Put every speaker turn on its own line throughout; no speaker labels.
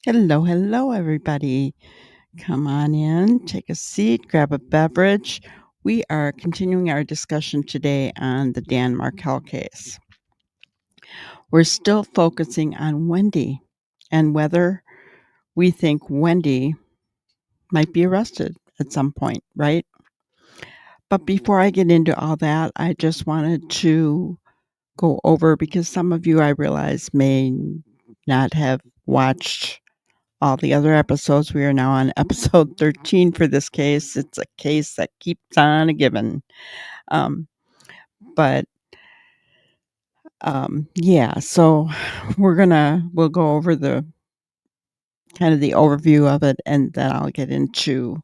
Hello, everybody. Come on in, take a seat, grab a beverage. We are continuing our discussion today on the Dan Markel case. We're still focusing on Wendi and whether we think Wendi might be arrested at some point, right? But before I get into all that, I just wanted to go over, because some of you, I realize, may not have watched all the other episodes. We are now on episode 13 for this case. It's a case that keeps on a giving. Um, but yeah, so we'll go over the kind of the overview of it, and then I'll get into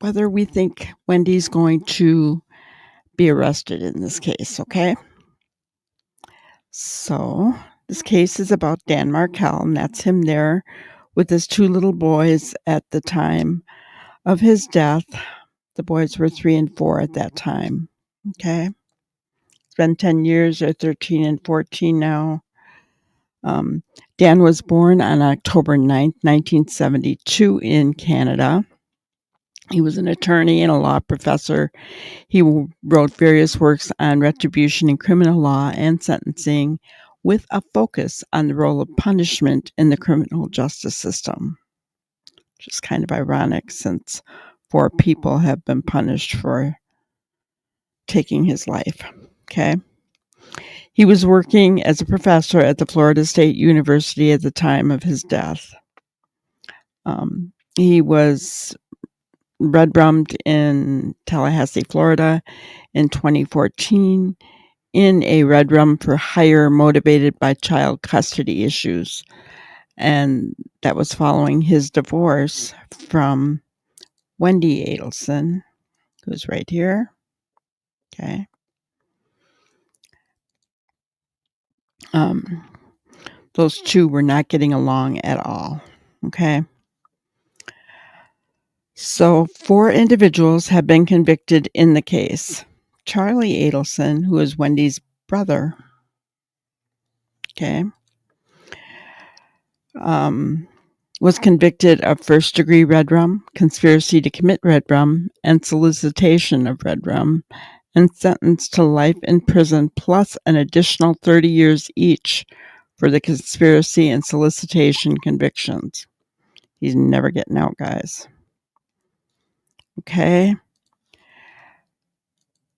whether we think Wendi's going to be arrested in this case, okay? So this case is about Dan Markel, and that's him there with his two little boys at the time of his death. The boys were 3 and 4 at that time. Okay. It's been 10 years. They're 13 and 14 now. Dan was born on October 9th, 1972 in Canada. He was an attorney and a law professor. He wrote various works on retribution in criminal law and sentencing, with a focus on the role of punishment in the criminal justice system, which is kind of ironic since 4 people have been punished for taking his life. Okay. He was working as a professor at the Florida State University at the time of his death. He was red-brummed in Tallahassee, Florida in 2014 in a red rum for hire motivated by child custody issues. And that was following his divorce from Wendi Adelson, who's right here. Okay. Those two were not getting along at all. Okay. So 4 individuals have been convicted in the case. Charlie Adelson, who is Wendi's brother, okay, was convicted of first-degree red rum, conspiracy to commit red rum, and solicitation of red rum, and sentenced to life in prison plus an additional 30 years each for the conspiracy and solicitation convictions. He's never getting out, guys. Okay.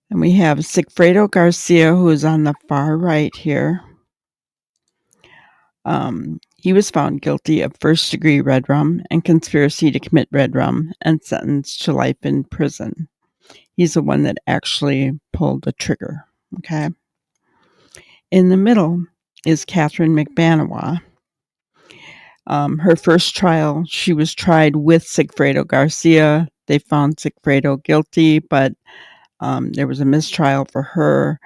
And we have Sigfredo Garcia, who is on the far right here. He was found guilty of first-degree red rum and conspiracy to commit red rum and sentenced to life in prison. He's the one that actually pulled the trigger. Okay. In the middle is Catherine McBanawa. Her first trial, she was tried with Sigfredo Garcia. They found Sigfredo guilty, but there was a mistrial for her.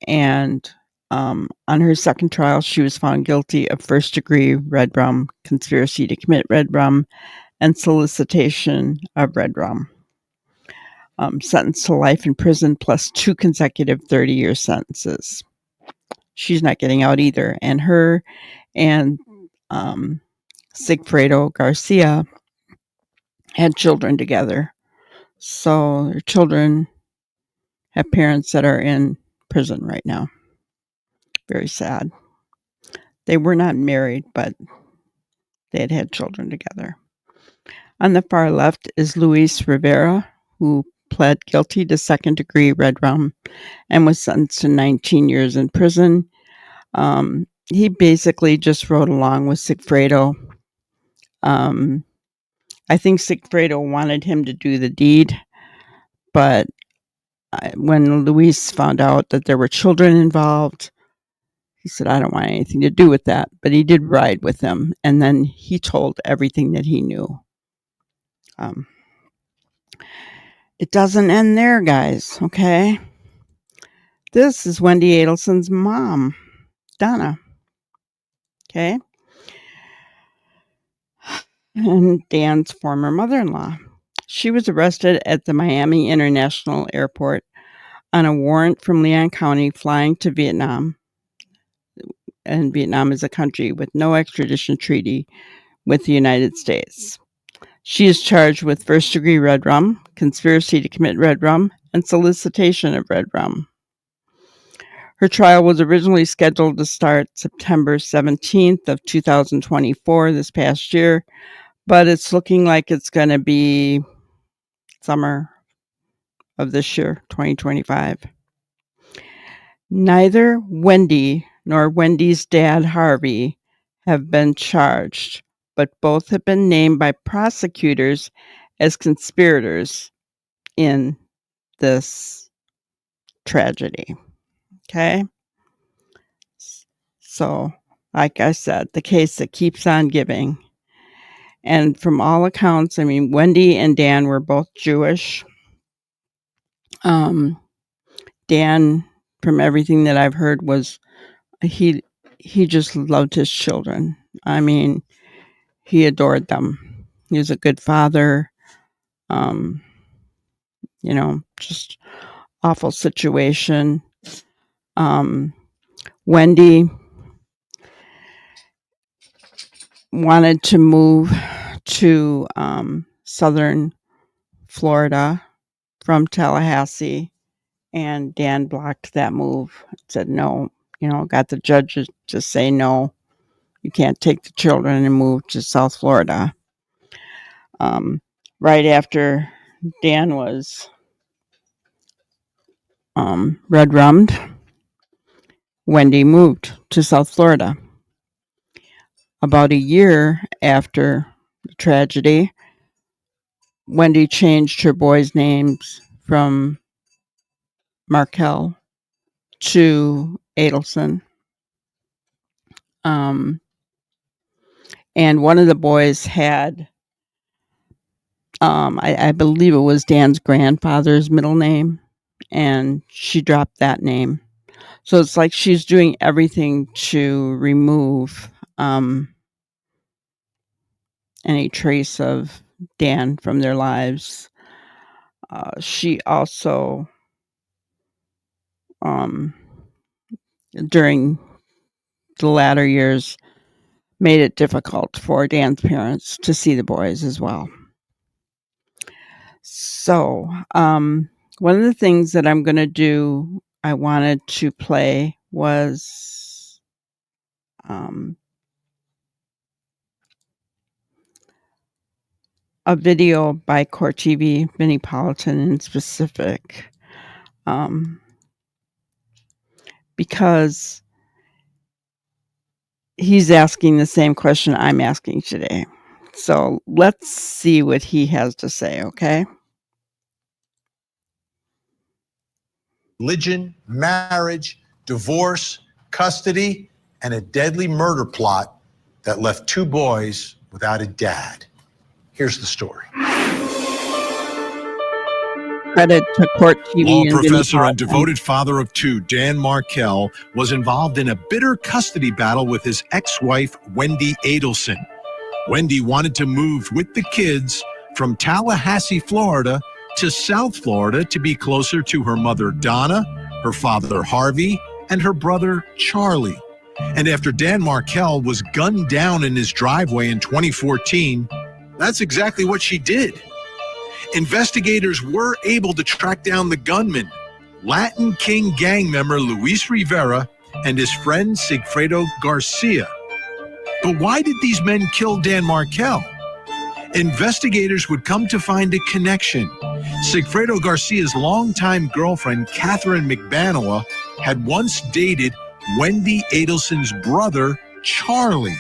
And on her second trial, she was found guilty of first-degree red rum, conspiracy to commit red rum, and solicitation of red rum. Sentenced to life in prison plus 2 consecutive 30-year sentences. She's not getting out either. And her and Sigfredo Garcia had children together. So their children have parents that are in prison right now. Very sad. They were not married, but they had had children together. On the far left is Luis Rivera, who pled guilty to second-degree red rum and was sentenced to 19 years in prison. He basically just rode along with Sigfredo. I think Sigfredo wanted him to do the deed, but when Luis found out that there were children involved, he said, I don't want anything to do with that. But he did ride with them, and then he told everything that he knew. It doesn't end there, guys, okay? This is Wendi Adelson's mom, Donna, okay? And Dan's former mother-in-law. She was arrested at the Miami International Airport on a warrant from Leon County flying to Vietnam. and Vietnam is a country with no extradition treaty with the United States. She is charged with first-degree red rum, conspiracy to commit red rum, and solicitation of red rum. Her trial was originally scheduled to start September 17th of 2024, this past year, but it's looking like it's going to be summer of this year, 2025. Neither Wendi nor Wendi's dad, Harvey, have been charged, but both have been named by prosecutors as conspirators in this tragedy. Okay? So, like I said, the case that keeps on giving. And from all accounts, I mean, Wendi and Dan were both Jewish. Dan, from everything that I've heard, was he just loved his children. I mean, he adored them. He was a good father. Just awful situation. Wendi wanted to move to southern Florida from Tallahassee, and Dan blocked that move. Said no, got the judges to say no, you can't take the children and move to South Florida. Right after Dan was red rummed, Wendi moved to South Florida. About a year after the tragedy, Wendi changed her boys' names from Markel to Adelson. And one of the boys had, I believe it was Dan's grandfather's middle name, and she dropped that name. So it's like she's doing everything to remove any trace of Dan from their lives. She also, during the latter years, made it difficult for Dan's parents to see the boys as well. So, one of the things that I'm going to do, I wanted to play was a video by Court TV, Vinnie Politan in specific, because he's asking the same question I'm asking today. So let's see what he has to say, okay?
Religion, marriage, divorce, custody, and a deadly murder plot that left two boys without a dad. Here's the story.
Credit to Court TV.
Law professor and devoted father of two, Dan Markel, was involved in a bitter custody battle with his ex-wife, Wendi Adelson. Wendi wanted to move with the kids from Tallahassee, Florida, to South Florida to be closer to her mother, Donna, her father, Harvey, and her brother, Charlie. And after Dan Markel was gunned down in his driveway in 2014, that's exactly what she did. Investigators were able to track down the gunman, Latin King gang member Luis Rivera, and his friend Sigfredo Garcia. But why did these men kill Dan Markel? Investigators would come to find a connection. Sigfredo Garcia's longtime girlfriend, Catherine McBanoa, had once dated Wendi Adelson's brother, Charlie.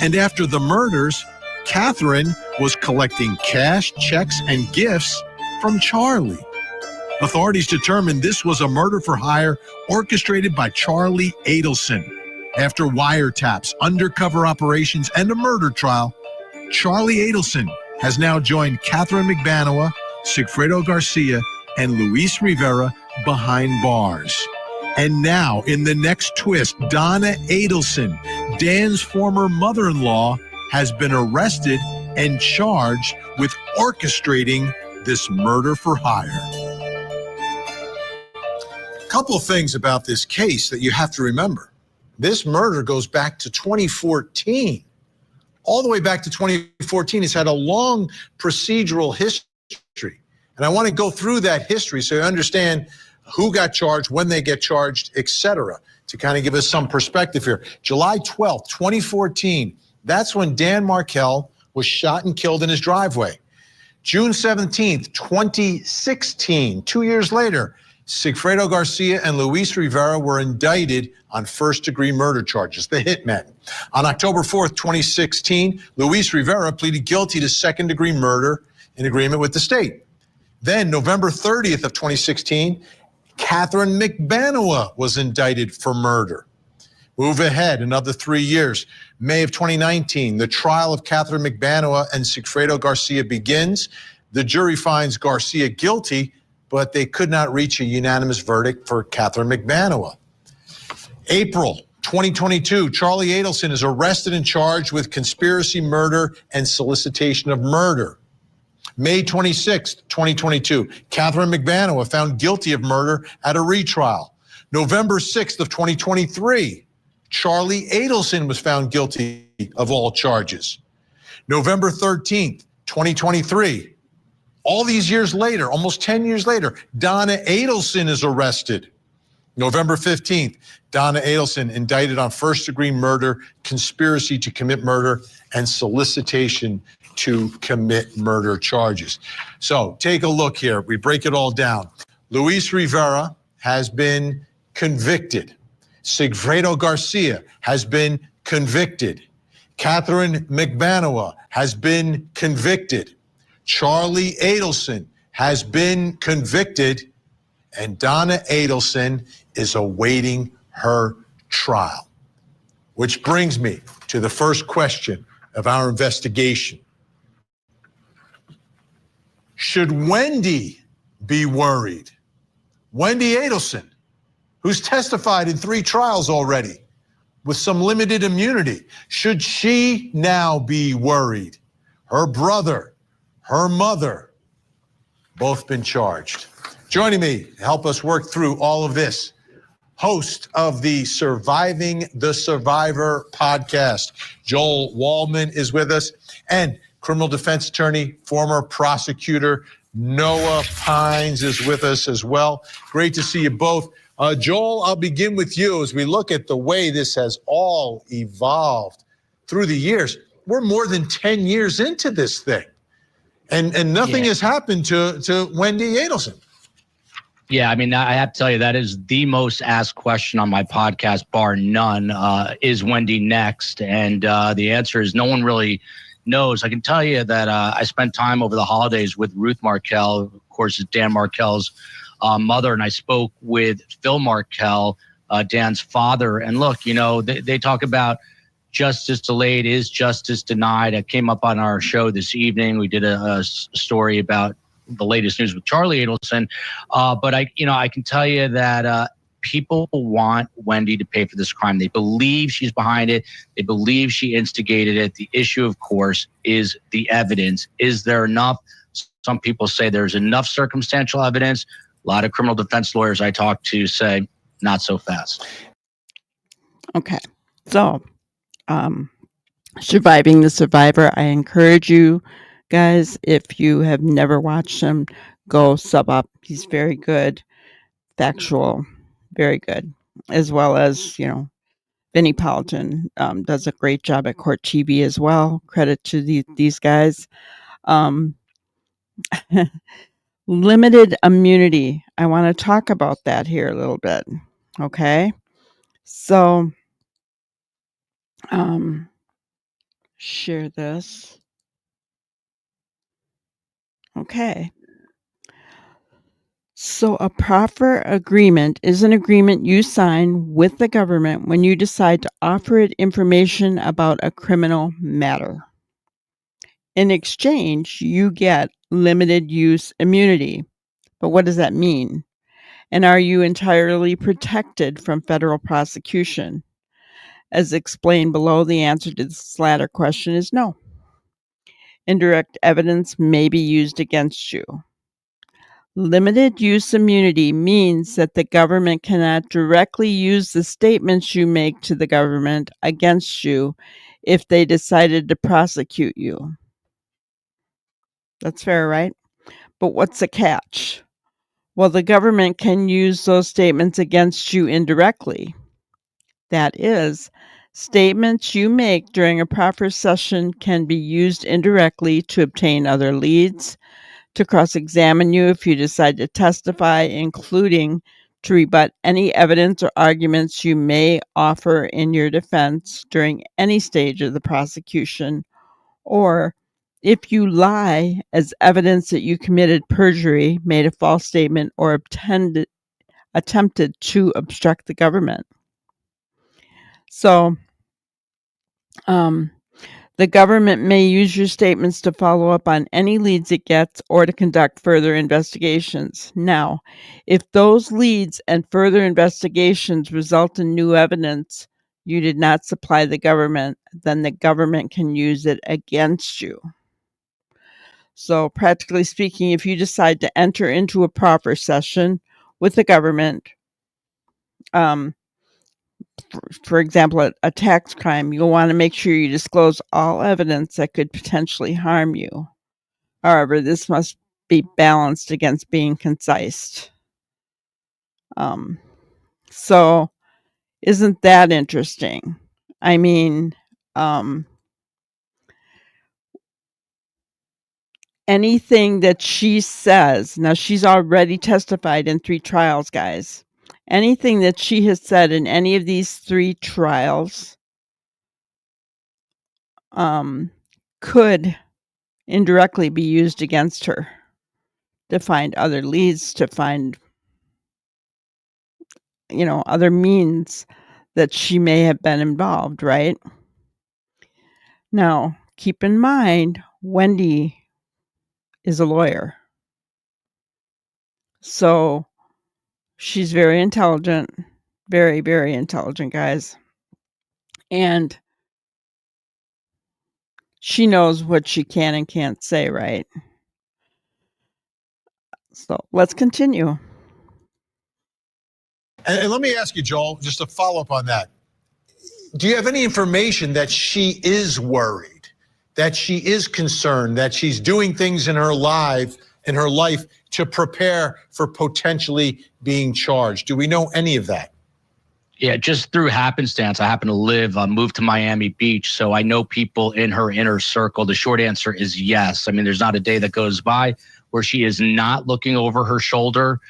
And after the murders, Catherine was collecting cash, checks, and gifts from Charlie. Authorities determined this was a murder for hire orchestrated by Charlie Adelson. After wiretaps, undercover operations, and a murder trial, Charlie Adelson has now joined Catherine McBanoa, Sigfredo Garcia, and Luis Rivera behind bars. And now, in the next twist, Donna Adelson, Dan's former mother-in-law, has been arrested and charged with orchestrating this murder for hire. A couple of things about this case that you have to remember.
This murder goes back to 2014. All the way back to 2014. It's had a long procedural history. And I want to go through that history so you understand who got charged, when they get charged, etc., to kind of give us some perspective here. July 12th, 2014, that's when Dan Markel was shot and killed in his driveway. June 17th, 2016, 2 years later, Sigfredo Garcia and Luis Rivera were indicted on first-degree murder charges, the hitmen. On October 4th, 2016, Luis Rivera pleaded guilty to second-degree murder in agreement with the state. Then, November 30th of 2016, Catherine McBanoa was indicted for murder. Move ahead another 3 years. May of 2019, the trial of Catherine McBanoa and Sigfredo Garcia begins. The jury finds Garcia guilty, but they could not reach a unanimous verdict for Catherine McBanoa. April 2022, Charlie Adelson is arrested and charged with conspiracy, murder, and solicitation of murder. May 26th, 2022, Catherine McBanoa found guilty of murder at a retrial. November 6th of 2023, Charlie Adelson was found guilty of all charges. November 13th, 2023, all these years later, almost 10 years later, Donna Adelson is arrested. November 15th, Donna Adelson indicted on first-degree murder, conspiracy to commit murder, and solicitation to commit murder charges. So take a look here. We break it all down. Luis Rivera has been convicted. Sigfredo Garcia has been convicted. Catherine McBanoa has been convicted. Charlie Adelson has been convicted, and Donna Adelson is awaiting her trial. Which brings me to the first question of our investigation. Should Wendi be worried? Wendi Adelson, who's testified in 3 trials already with some limited immunity, should she now be worried? Her brother, her mother, both been charged. Joining me to help us work through all of this, host of the Surviving the Survivor podcast, Joel Waldman is with us, and criminal defense attorney, former prosecutor, Noah Pines is with us as well. Great to see you both. Joel, I'll begin with you as we look at the way this has all evolved through the years. We're more than 10 years into this thing. And nothing has happened to Wendi Adelson.
Yeah, I mean, I have to tell you, that is the most asked question on my podcast, bar none. Is Wendi next? And the answer is no one really knows. I can tell you that I spent time over the holidays with Ruth Markel, of course, is Dan Markel's mother, and I spoke with Phil Markel, Dan's father. And look, you know, they talk about justice delayed is justice denied. I came up on our show this evening. We did a story about the latest news with Charlie Adelson. But I can tell you that people want Wendi to pay for this crime. They believe she's behind it. They believe she instigated it. The issue, of course, is the evidence. Is there enough? Some people say there's enough circumstantial evidence. A lot of criminal defense lawyers I talk to say not so fast.
Okay, so Surviving the Survivor, I encourage you guys, if you have never watched him, go sub up. He's very good, factual, very good, as well as, you know, Vinnie Politan does a great job at Court TV as well. Credit to these guys. Limited immunity. I want to talk about that here a little bit. Okay. So, share this. Okay. So a proffer agreement is an agreement you sign with the government when you decide to offer it information about a criminal matter. In exchange, you get limited use immunity. But what does that mean? And are you entirely protected from federal prosecution? As explained below, the answer to this latter question is no. Indirect evidence may be used against you. Limited use immunity means that the government cannot directly use the statements you make to the government against you if they decided to prosecute you. That's fair, right? But what's the catch? Well, the government can use those statements against you indirectly. That is, statements you make during a proper session can be used indirectly to obtain other leads, to cross-examine you if you decide to testify, including to rebut any evidence or arguments you may offer in your defense during any stage of the prosecution, or if you lie as evidence that you committed perjury, made a false statement, or attempted to obstruct the government. So, the government may use your statements to follow up on any leads it gets or to conduct further investigations. Now, if those leads and further investigations result in new evidence you did not supply the government, then the government can use it against you. So, practically speaking, if you decide to enter into a proper session with the government, for example, a tax crime, you'll want to make sure you disclose all evidence that could potentially harm you. However, this must be balanced against being concise. So, isn't that interesting? I mean, anything that she says, now she's already testified in 3 trials, guys. Anything that she has said in any of these 3 trials could indirectly be used against her to find other leads, to find, other means that she may have been involved, right? Now, keep in mind, Wendi is a lawyer. So she's very intelligent, very, very intelligent, guys. And she knows what she can and can't say, right? So let's continue.
And let me ask you, Joel, just to follow up on that. Do you have any information that she is worried, that she is concerned, that she's doing things in her life to prepare for potentially being charged? Do we know any of that?
Yeah, just through happenstance, I happen to moved to Miami Beach, so I know people in her inner circle. The short answer is yes. I mean, there's not a day that goes by where she is not looking over her shoulder.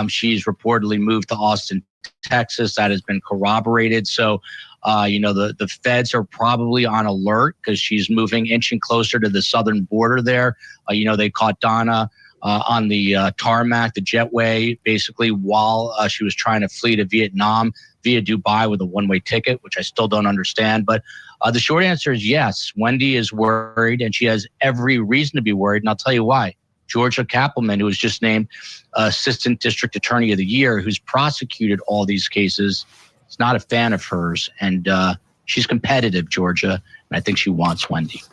She's reportedly moved to Austin, Texas. That has been corroborated. So, the feds are probably on alert because she's inching closer to the southern border there. They caught Donna on the tarmac, the jetway, basically while she was trying to flee to Vietnam via Dubai with a one-way ticket, which I still don't understand. But the short answer is yes. Wendi is worried, and she has every reason to be worried, and I'll tell you why. Georgia Kappelman, who was just named Assistant District Attorney of the Year, who's prosecuted all these cases, is not a fan of hers, and she's competitive, Georgia, and I think she wants Wendi.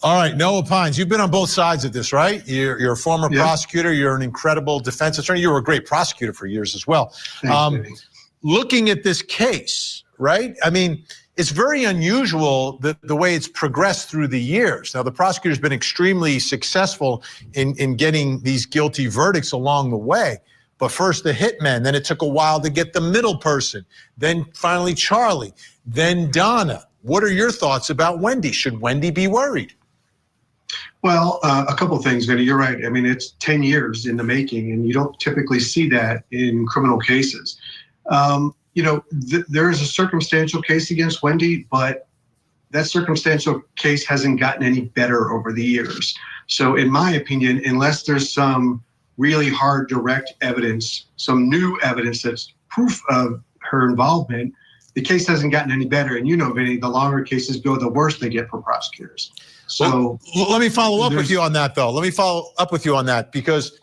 All right, Noah Pines, you've been on both sides of this, right? You're a former prosecutor. You're an incredible defense attorney. You were a great prosecutor for years as well.
Thanks,
looking at this case, right? I mean, it's very unusual the way it's progressed through the years. Now, the prosecutor's been extremely successful in getting these guilty verdicts along the way. But first the hitman, then it took a while to get the middle person, then finally Charlie, then Donna. What are your thoughts about Wendi? Should Wendi be worried?
Well, a couple of things, Vinny. You're right. I mean, it's 10 years in the making, and you don't typically see that in criminal cases. There is a circumstantial case against Wendi, but that circumstantial case hasn't gotten any better over the years. So in my opinion, unless there's some really hard direct evidence, some new evidence that's proof of her involvement, the case hasn't gotten any better. And Vinny, the longer cases go, the worse they get for prosecutors. So
let me follow up with you on that, though. Let me follow up with you on that, because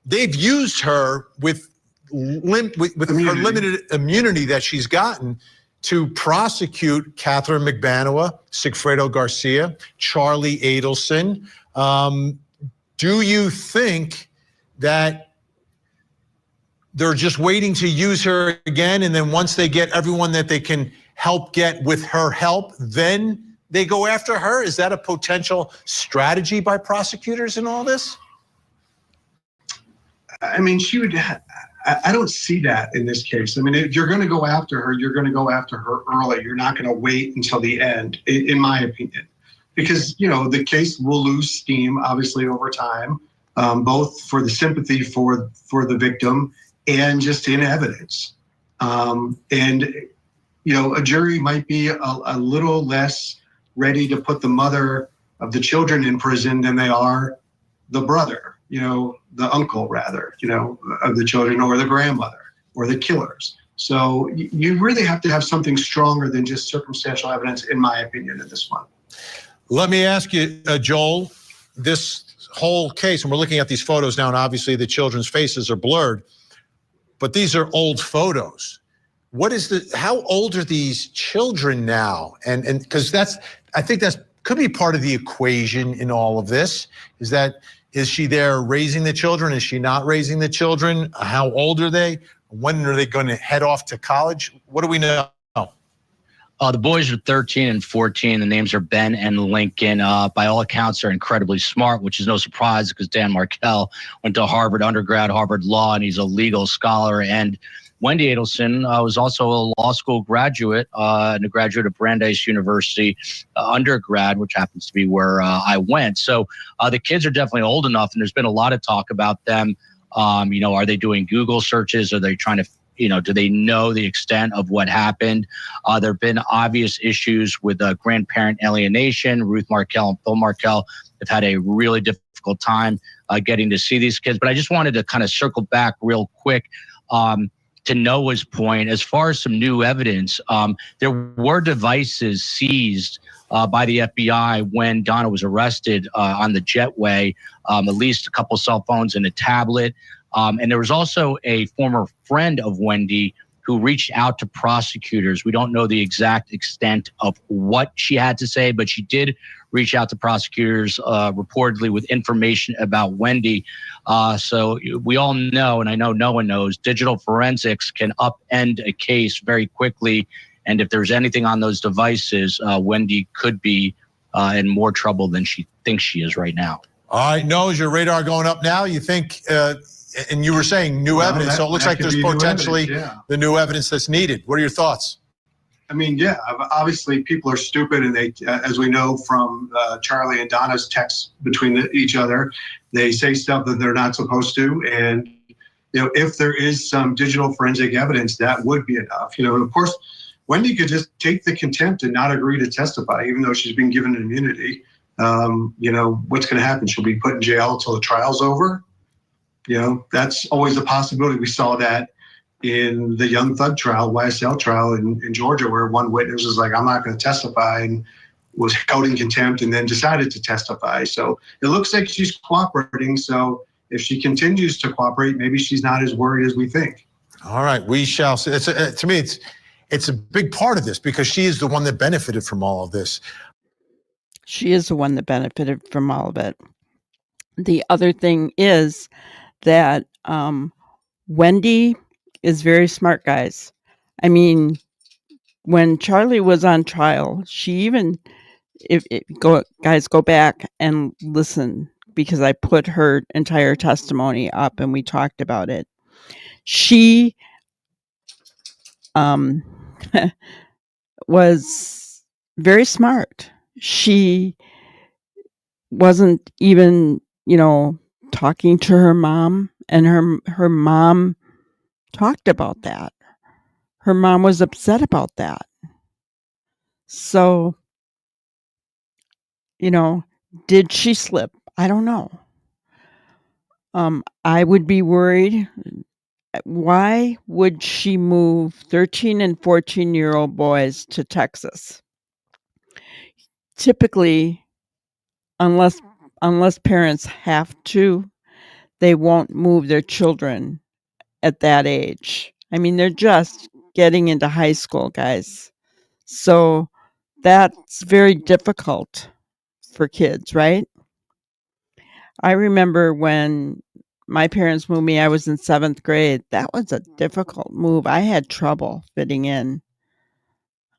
they've used her with her limited immunity that she's gotten to prosecute Catherine McBanoa, Sigfredo Garcia, Charlie Adelson. Do you think that they're just waiting to use her again, and then once they get everyone that they can help get with her help, then they go after her? Is that a potential strategy by prosecutors in all this?
I mean, I don't see that in this case. I mean, if you're going to go after her, you're going to go after her early. You're not going to wait until the end, in my opinion, because, the case will lose steam, obviously, over time, both for the sympathy for the victim and just in evidence. And a jury might be a little less ready to put the mother of the children in prison than they are the brother, the uncle rather, of the children, or the grandmother, or the killers. So you really have to have something stronger than just circumstantial evidence, in my opinion, in this one.
Let me ask you, Joel, this whole case, and we're looking at these photos now, and obviously the children's faces are blurred, but these are old photos. How old are these children now? And because I think that's could be part of the equation in all of this, is she there raising the children? Is she not raising the children? How old are they? When are they going to head off to college? What do we know?
The boys are 13 and 14. The names are Ben and Lincoln. By all accounts, they're incredibly smart, which is no surprise because Dan Markel went to Harvard undergrad, Harvard Law, and he's a legal scholar. And Wendi Adelson was also a law school graduate and a graduate of Brandeis University undergrad, which happens to be where I went. So the kids are definitely old enough, and there's been a lot of talk about them. Are they doing Google searches? Are they trying to do they know the extent of what happened? There have been obvious issues with grandparent alienation. Ruth Markel and Phil Markel have had a really difficult time getting to see these kids. But I just wanted to kind of circle back real quick to Noah's point. As far as some new evidence, there were devices seized by the FBI when Donna was arrested on the jetway, at least a couple cell phones and a tablet. And there was also a former friend of Wendi who reached out to prosecutors. We don't know the exact extent of what she had to say, but she did reach out to prosecutors reportedly with information about Wendi. So we all know, and I know no one knows, digital forensics can upend a case very quickly. And if there's anything on those devices, Wendi could be in more trouble than she thinks she is right now.
All right, Noah, is your radar going up now? You think, and you were saying new evidence, so it looks like there's potentially the new evidence that's needed. What are your thoughts?
I mean, yeah, obviously people are stupid, and they, as we know from Charlie and Donna's texts between each other, they say stuff that they're not supposed to. And, if there is some digital forensic evidence, that would be enough. Of course, Wendi could just take the contempt and not agree to testify, even though she's been given immunity. What's going to happen? She'll be put in jail until the trial's over. That's always a possibility. We saw that in the Young Thug trial, YSL trial in Georgia, where one witness was like, I'm not going to testify, and was held in contempt and then decided to testify. So it looks like she's cooperating. So if she continues to cooperate, maybe she's not as worried as we think.
All right, we shall see. To me, it's a big part of this because she is the one that benefited from all of this.
She is the one that benefited from all of it. The other thing is that Wendi is very smart, guys. I mean, when Charlie was on trial, she even, guys, go back and listen, because I put her entire testimony up and we talked about it. She was very smart. She wasn't even, talking to her mom, and her mom talked about that. Her mom was upset about that. So, did she slip? I don't know. I would be worried. Why would she move 13 and 14-year-old boys to Texas? Typically, unless parents have to, they won't move their children at that age. I mean, they're just getting into high school, guys. So that's very difficult for kids, right? I remember when my parents moved me, I was in 7th grade. That was a difficult move. I had trouble fitting in.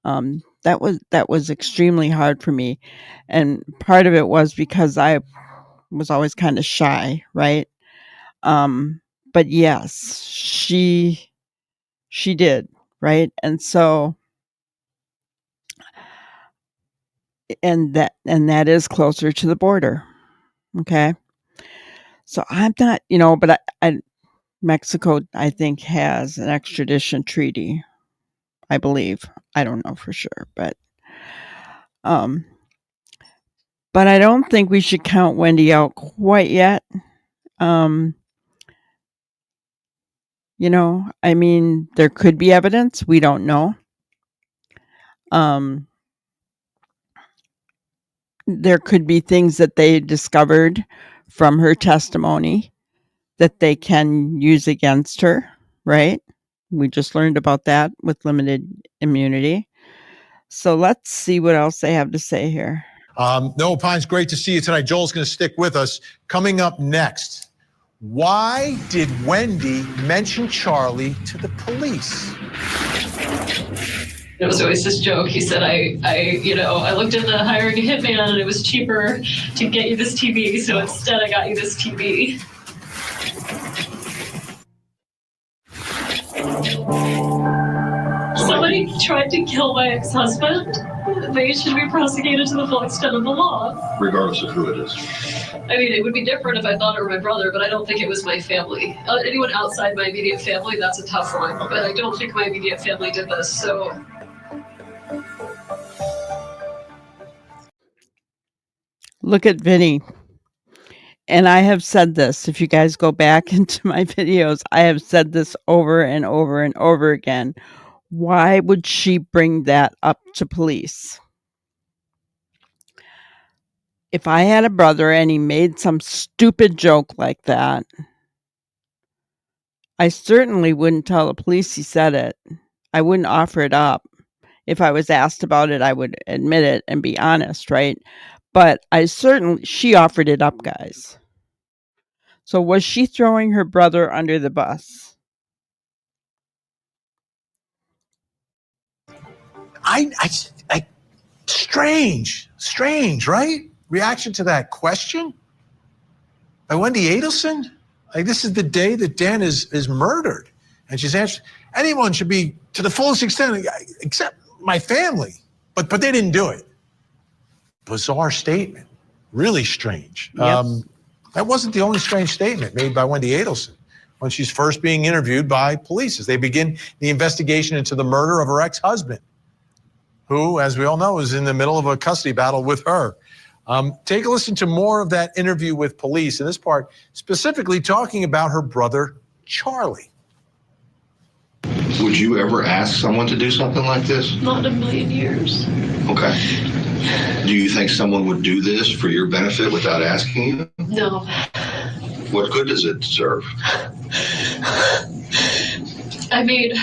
That was extremely hard for me. And part of it was because I was always kind of shy, right? But yes, she did, right? And so and that is closer to the border. Okay. So I'm not, but I Mexico, I think, has an extradition treaty, I believe. I don't know for sure, um, but I don't think we should count Wendi out quite yet. Um, I mean, there could be evidence. We don't know. Um, there could be things that they discovered from her testimony that they can use against her, right? We just learned about that with limited immunity. So let's see what else they have to say here.
Noah Pines, great to see you tonight. Joel's going to stick with us. Coming up next, why did Wendi mention Charlie to the police?
It was always this joke. He said, I looked into hiring a hitman and it was cheaper to get you this TV. So instead I got you this TV. Somebody tried to kill my ex-husband. They should be prosecuted to the full extent of the law.
Regardless of who it is.
I mean, it would be different if I thought it were my brother, but I don't think it was my family. Anyone outside my immediate family, that's a tough one. Okay. But I don't think my immediate family did this, so...
Look at Vinny. And I have said this, if you guys go back into my videos, I have said this over and over and over again. Why would she bring that up to police? If I had a brother and he made some stupid joke like that, I certainly wouldn't tell the police he said it. I wouldn't offer it up. If I was asked about it, I would admit it and be honest, right? But she offered it up, guys. So was she throwing her brother under the bus?
Strange, right? Reaction to that question by Wendi Adelson. Like, this is the day that Dan is murdered, and she's answered. Anyone should be to the fullest extent, except my family, but they didn't do it. Bizarre statement, really strange.
Yep.
That wasn't the only strange statement made by Wendi Adelson when she's first being interviewed by police as they begin the investigation into the murder of her ex-husband, who, as we all know, is in the middle of a custody battle with her. Take a listen to more of that interview with police, in this part specifically talking about her brother, Charlie.
Would you ever ask someone to do something like this?
Not in a million years.
Okay. Do you think someone would do this for your benefit without asking you?
No.
What good does it serve?
I mean,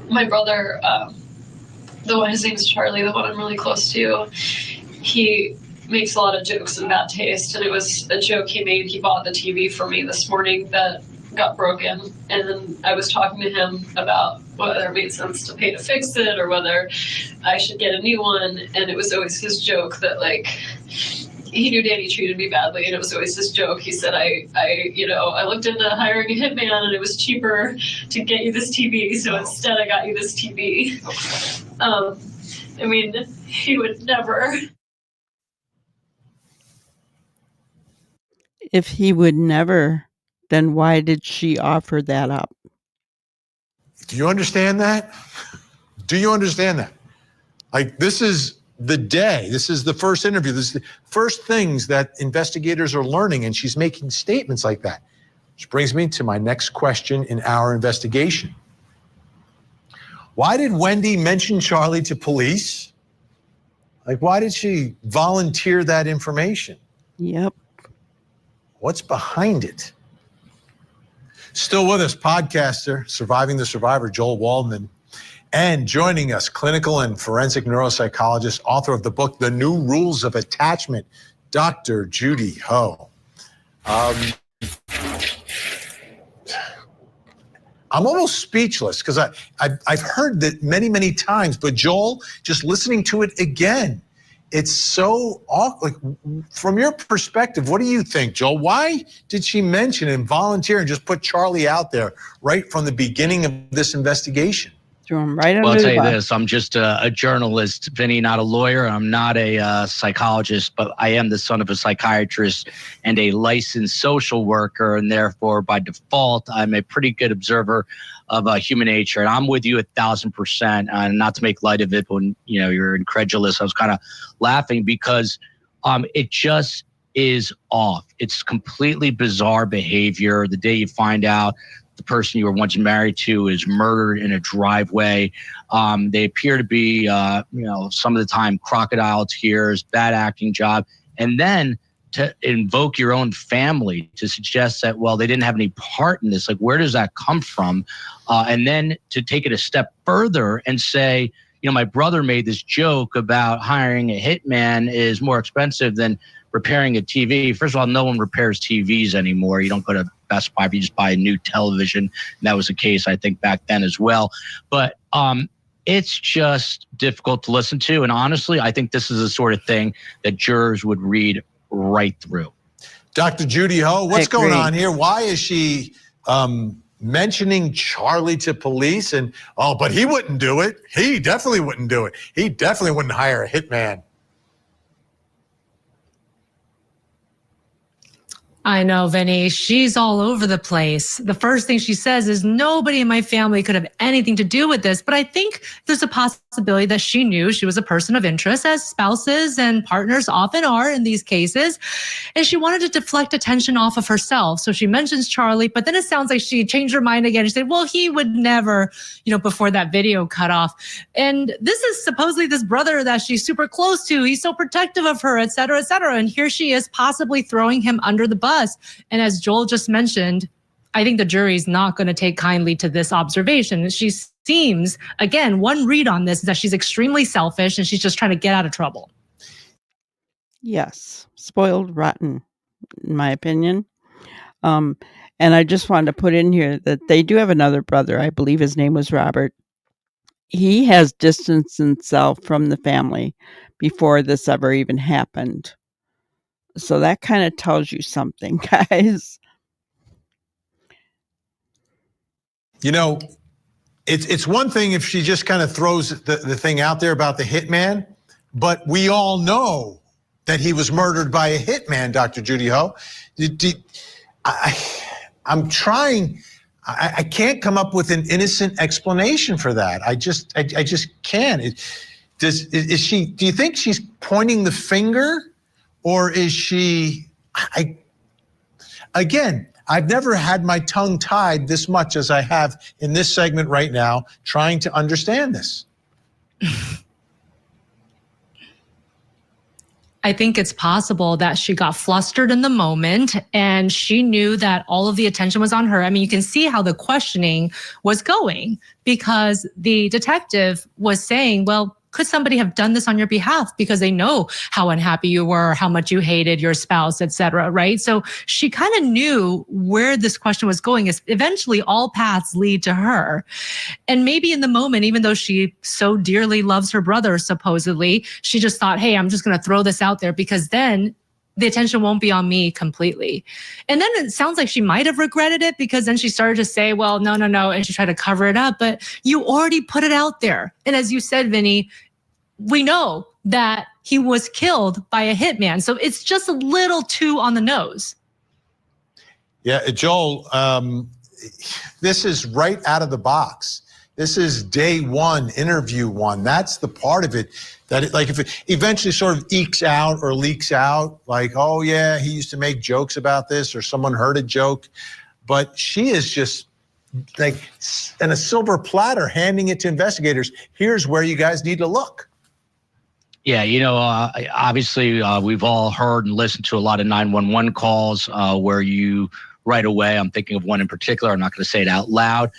my brother, the one, his name is Charlie, the one I'm really close to, he makes a lot of jokes in bad taste, and it was a joke he made. He bought the TV for me this morning that got broken, and then I was talking to him about whether it made sense to pay to fix it or whether I should get a new one, and it was always his joke that, like, he knew Danny treated me badly, and it was always his joke. He said, I looked into hiring a hitman and it was cheaper to get you this TV, so instead I got you this TV. I mean, he would never.
If he would never, then why did she offer that up?
Do you understand that? Do you understand that? Like, this is the day. This is the first interview. This is the first things that investigators are learning, and she's making statements like that. Which brings me to my next question in our investigation. Why did Wendi mention Charlie to police? Like, why did she volunteer that information?
Yep.
What's behind it? Still with us, podcaster, Surviving the Survivor, Joel Waldman. And joining us, clinical and forensic neuropsychologist, author of the book, The New Rules of Attachment, Dr. Judy Ho. I'm almost speechless because I've heard that many times, but Joel, just listening to it again, it's so awkward. Like, from your perspective, what do you think, Joel? Why did she mention and volunteer and just put Charlie out there right from the beginning of this investigation?
Threw him right
Well, I'll
under
tell
the
you
bus.
this, I'm just a journalist, Vinny, not a lawyer. I'm not a psychologist, but I am the son of a psychiatrist and a licensed social worker. And therefore, by default, I'm a pretty good observer of human nature. And I'm with you 1,000%. And not to make light of it, when you're incredulous, I was kind of laughing because it just is off. It's completely bizarre behavior. The day you find out the person you were once married to is murdered in a driveway. They appear to be, some of the time crocodile tears, bad acting job. And then to invoke your own family to suggest that, well, they didn't have any part in this. Like, where does that come from? And then to take it a step further and say, my brother made this joke about hiring a hitman is more expensive than repairing a TV. First of all, no one repairs TVs anymore. You don't go to Best Buy, you just buy a new television. And that was the case, I think, back then as well. But it's just difficult to listen to. And honestly, I think this is the sort of thing that jurors would read right through.
Dr. Judy Ho, what's going on here? Why is she mentioning Charlie to police? And, but he wouldn't do it. He definitely wouldn't do it. He definitely wouldn't hire a hitman.
I know, Vinny. She's all over the place. The first thing she says is nobody in my family could have anything to do with this. But I think there's a possibility that she knew she was a person of interest, as spouses and partners often are in these cases. And she wanted to deflect attention off of herself. So she mentions Charlie, but then it sounds like she changed her mind again. She said, well, he would never, before that video cut off. And this is supposedly this brother that she's super close to. He's so protective of her, et cetera, et cetera. And here she is possibly throwing him under the bus. And as Joel just mentioned, I think the jury's not going to take kindly to this observation. She seems, again, one read on this is that she's extremely selfish and she's just trying to get out of trouble.
Yes, spoiled rotten, in my opinion. And I just wanted to put in here that they do have another brother. I believe his name was Robert. He has distanced himself from the family before this ever even happened. So that kind of tells you something, guys.
It's one thing if she just kind of throws the thing out there about the hitman, but we all know that he was murdered by a hitman, Dr. Judy Ho. I'm trying. I can't come up with an innocent explanation for that. I just can't. Do you think she's pointing the finger? Or is she, again, I've never had my tongue tied this much as I have in this segment right now, trying to understand this.
I think it's possible that she got flustered in the moment and she knew that all of the attention was on her. I mean, you can see how the questioning was going because the detective was saying, well, could somebody have done this on your behalf because they know how unhappy you were, how much you hated your spouse, et cetera, right? So she kind of knew where this question was going. Is eventually all paths lead to her. And maybe in the moment, even though she so dearly loves her brother, supposedly, she just thought, hey, I'm just going to throw this out there because then the attention won't be on me completely. And then it sounds like she might have regretted it because then she started to say, well, no. And she tried to cover it up, but you already put it out there. And as you said, Vinny, we know that he was killed by a hitman. So it's just a little too on the nose.
Yeah, Joel, this is right out of the box. This is day one, interview one. That's the part of it that if it eventually sort of ekes out or leaks out, like, oh yeah, he used to make jokes about this or someone heard a joke. But she is just like in a silver platter handing it to investigators. Here's where you guys need to look.
Yeah, obviously we've all heard and listened to a lot of 911 calls where you right away, I'm thinking of one in particular, I'm not going to say it out loud,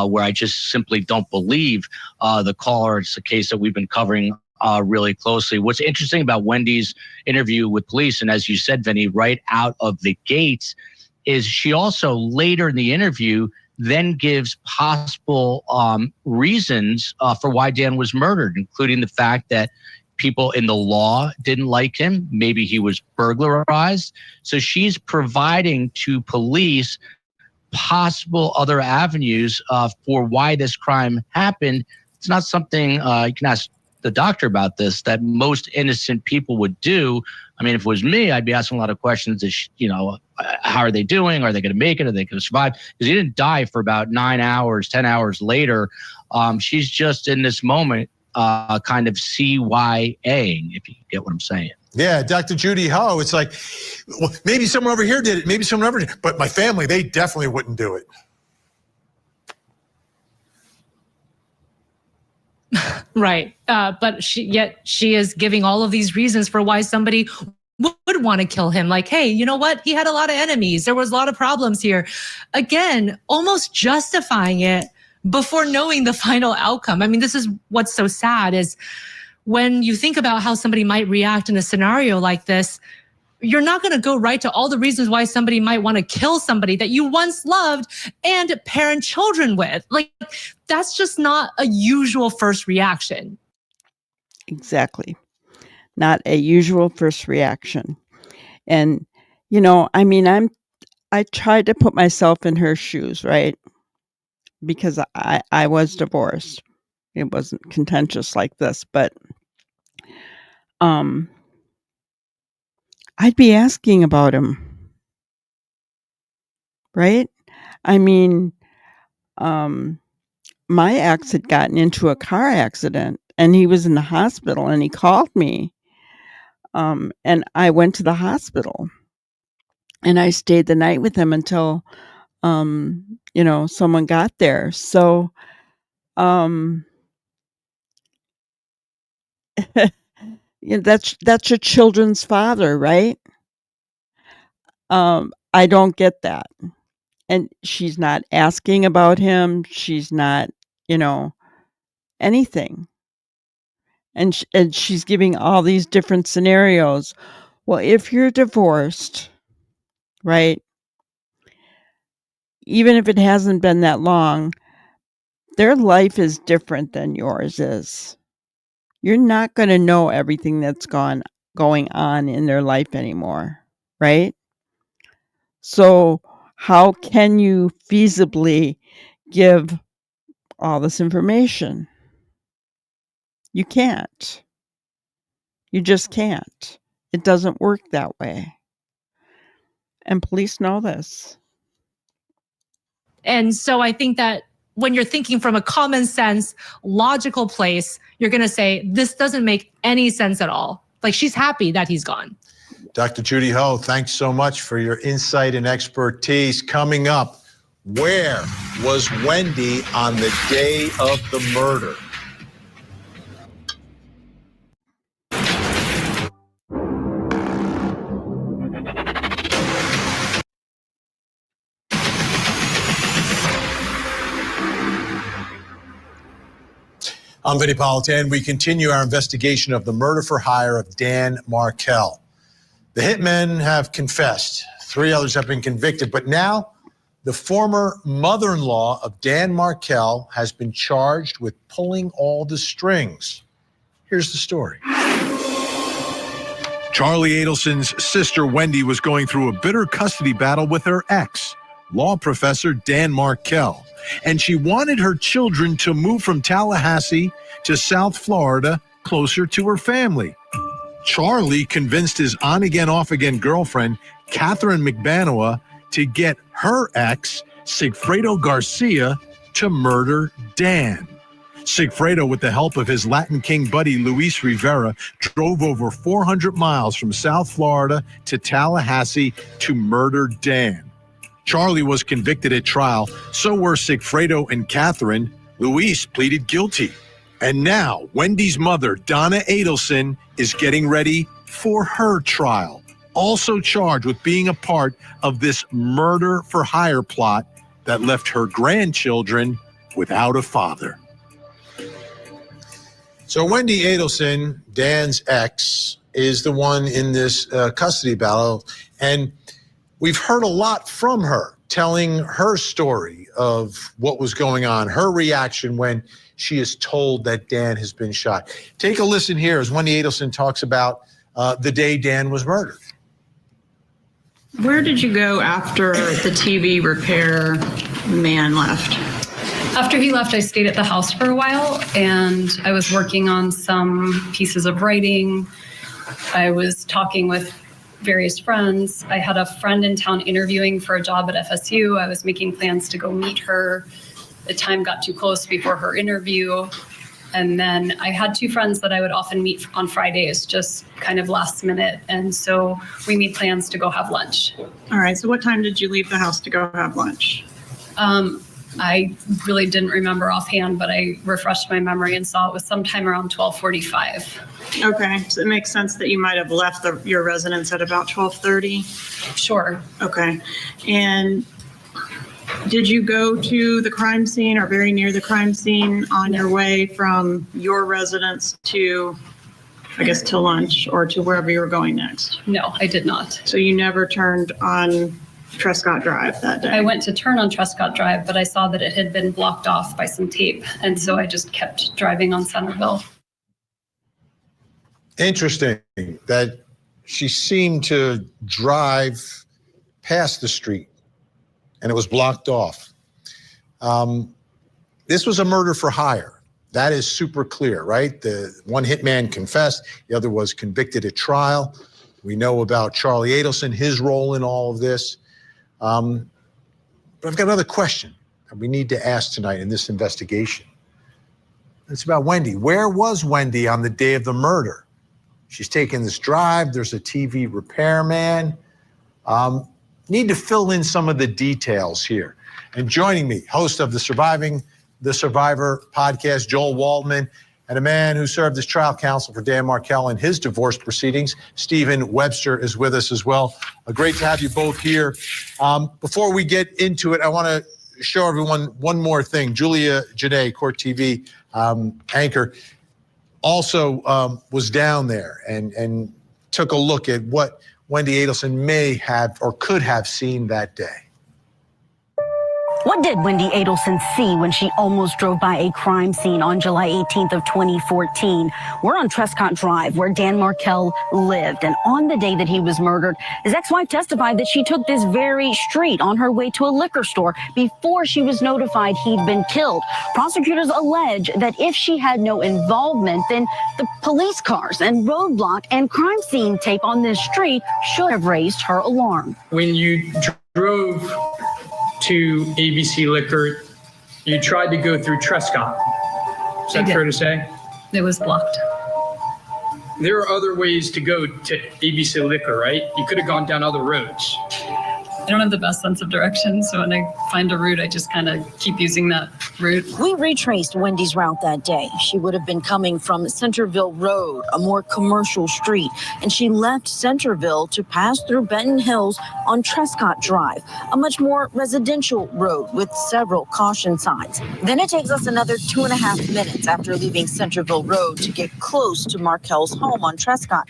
where I just simply don't believe the caller. It's a case that we've been covering really closely. What's interesting about Wendy's interview with police, and as you said, Vinny, right out of the gates, is she also later in the interview then gives possible reasons for why Dan was murdered, including the fact that people in the law didn't like him. Maybe he was burglarized. So she's providing to police possible other avenues for why this crime happened. It's not something you can ask the doctor about this, that most innocent people would do. I mean, if it was me, I'd be asking a lot of questions. How are they doing? Are they going to make it? Are they going to survive? Because he didn't die for about 9 hours, 10 hours later. She's just in this moment kind of CYA-ing, if you get what I'm saying.
Yeah, Dr. Judy Ho, it's like, well, maybe someone over here did it, maybe someone over here, but my family, they definitely wouldn't do it.
Right. But she is giving all of these reasons for why somebody would want to kill him. Like, hey, you know what? He had a lot of enemies. There was a lot of problems here. Again, almost justifying it before knowing the final outcome. I mean, this is what's so sad is when you think about how somebody might react in a scenario like this, you're not going to go right to all the reasons why somebody might want to kill somebody that you once loved and parent children with. Like, that's just not a usual first reaction.
Exactly. Not a usual first reaction. And, I mean, I tried to put myself in her shoes, right? Because I was divorced. It wasn't contentious like this, but I'd be asking about him, right? I mean, my ex had gotten into a car accident and he was in the hospital and he called me. And I went to the hospital and I stayed the night with him until, someone got there. So, that's your children's father, right? I don't get that. And she's not asking about him. She's not, anything. And she's giving all these different scenarios. Well, if you're divorced, right? Even if it hasn't been that long, their life is different than yours is. You're not going to know everything that's going on in their life anymore, right? So how can you feasibly give all this information? You can't. You just can't. It doesn't work that way. And police know this.
And so I think that when you're thinking from a common sense, logical place, you're going to say, this doesn't make any sense at all. Like, she's happy that he's gone.
Dr. Judy Ho, thanks so much for your insight and expertise. Coming up, where was Wendi on the day of the murder? I'm Vinny Politan. We continue our investigation of the murder for hire of Dan Markel. The hitmen have confessed. 3 others have been convicted, but now the former mother-in-law of Dan Markel has been charged with pulling all the strings. Here's the story.
Charlie Adelson's sister Wendi was going through a bitter custody battle with her ex, law professor Dan Markel, and she wanted her children to move from Tallahassee to South Florida, closer to her family. Charlie convinced his on-again, off-again girlfriend, Catherine McBanoa, to get her ex, Sigfredo Garcia, to murder Dan. Sigfredo, with the help of his Latin King buddy Luis Rivera, drove over 400 miles from South Florida to Tallahassee to murder Dan. Charlie was convicted at trial, so were Sigfredo and Catherine. Luis pleaded guilty. And now, Wendy's mother, Donna Adelson, is getting ready for her trial, also charged with being a part of this murder-for-hire plot that left her grandchildren without a father.
So Wendi Adelson, Dan's ex, is the one in this custody battle. And we've heard a lot from her, telling her story of what was going on, her reaction when she is told that Dan has been shot. Take a listen here as Wendi Adelson talks about the day Dan was murdered.
Where did you go after the TV repair man left?
After he left, I stayed at the house for a while, and I was working on some pieces of writing. I was talking with various friends. I had a friend in town interviewing for a job at FSU. I was making plans to go meet her. The time got too close before her interview. And then I had two friends that I would often meet on Fridays, just kind of last minute. And so we made plans to go have lunch.
All right, so what time did you leave the house to go have lunch?
I really didn't remember offhand, but I refreshed my memory and saw it was sometime around 12:45.
Okay, so it makes sense that you might have left your residence at about 12:30?
Sure.
Okay, and did you go to the crime scene or very near the crime scene on your way from your residence to, I guess, to lunch or to wherever you were going next?
No, I did not.
So you never turned on Trescott Drive that day?
I went to turn on Trescott Drive, but I saw that it had been blocked off by some tape. And so I just kept driving on Centerville.
Interesting that she seemed to drive past the street and it was blocked off. This was a murder for hire. That is super clear, right? The one hitman confessed, the other was convicted at trial. We know about Charlie Adelson, his role in all of this. But I've got another question that we need to ask tonight in this investigation. It's about Wendi. Where was Wendi on the day of the murder? She's taking this drive. There's a TV repairman. Need to fill in some of the details here. And joining me, host of the Survivor podcast, Joel Waldman, and a man who served as trial counsel for Dan Markel in his divorce proceedings, Stephen Webster, is with us as well. Great to have you both here. Before we get into it, I want to show everyone one more thing. Julia Janae, Court TV anchor, also was down there and took a look at what Wendi Adelson may have or could have seen that day.
What did Wendi Adelson see when she almost drove by a crime scene on July 18th of 2014? We're on Trescott Drive, where Dan Markel lived. And on the day that he was murdered, his ex-wife testified that she took this very street on her way to a liquor store before she was notified he'd been killed. Prosecutors allege that if she had no involvement, then the police cars and roadblock and crime scene tape on this street should have raised her alarm.
When you drove to ABC Liquor, you tried to go through Trescott. Is that fair to say?
It was blocked.
There are other ways to go to ABC Liquor, right? You could have gone down other roads.
I don't have the best sense of direction, so when I find a route, I just kind of keep using that route.
We retraced Wendi's route that day. She would have been coming from Centerville Road, a more commercial street, and she left Centerville to pass through Benton Hills on Trescott Drive, a much more residential road with several caution signs. Then it takes us another 2.5 minutes after leaving Centerville Road to get close to Markel's home on Trescott.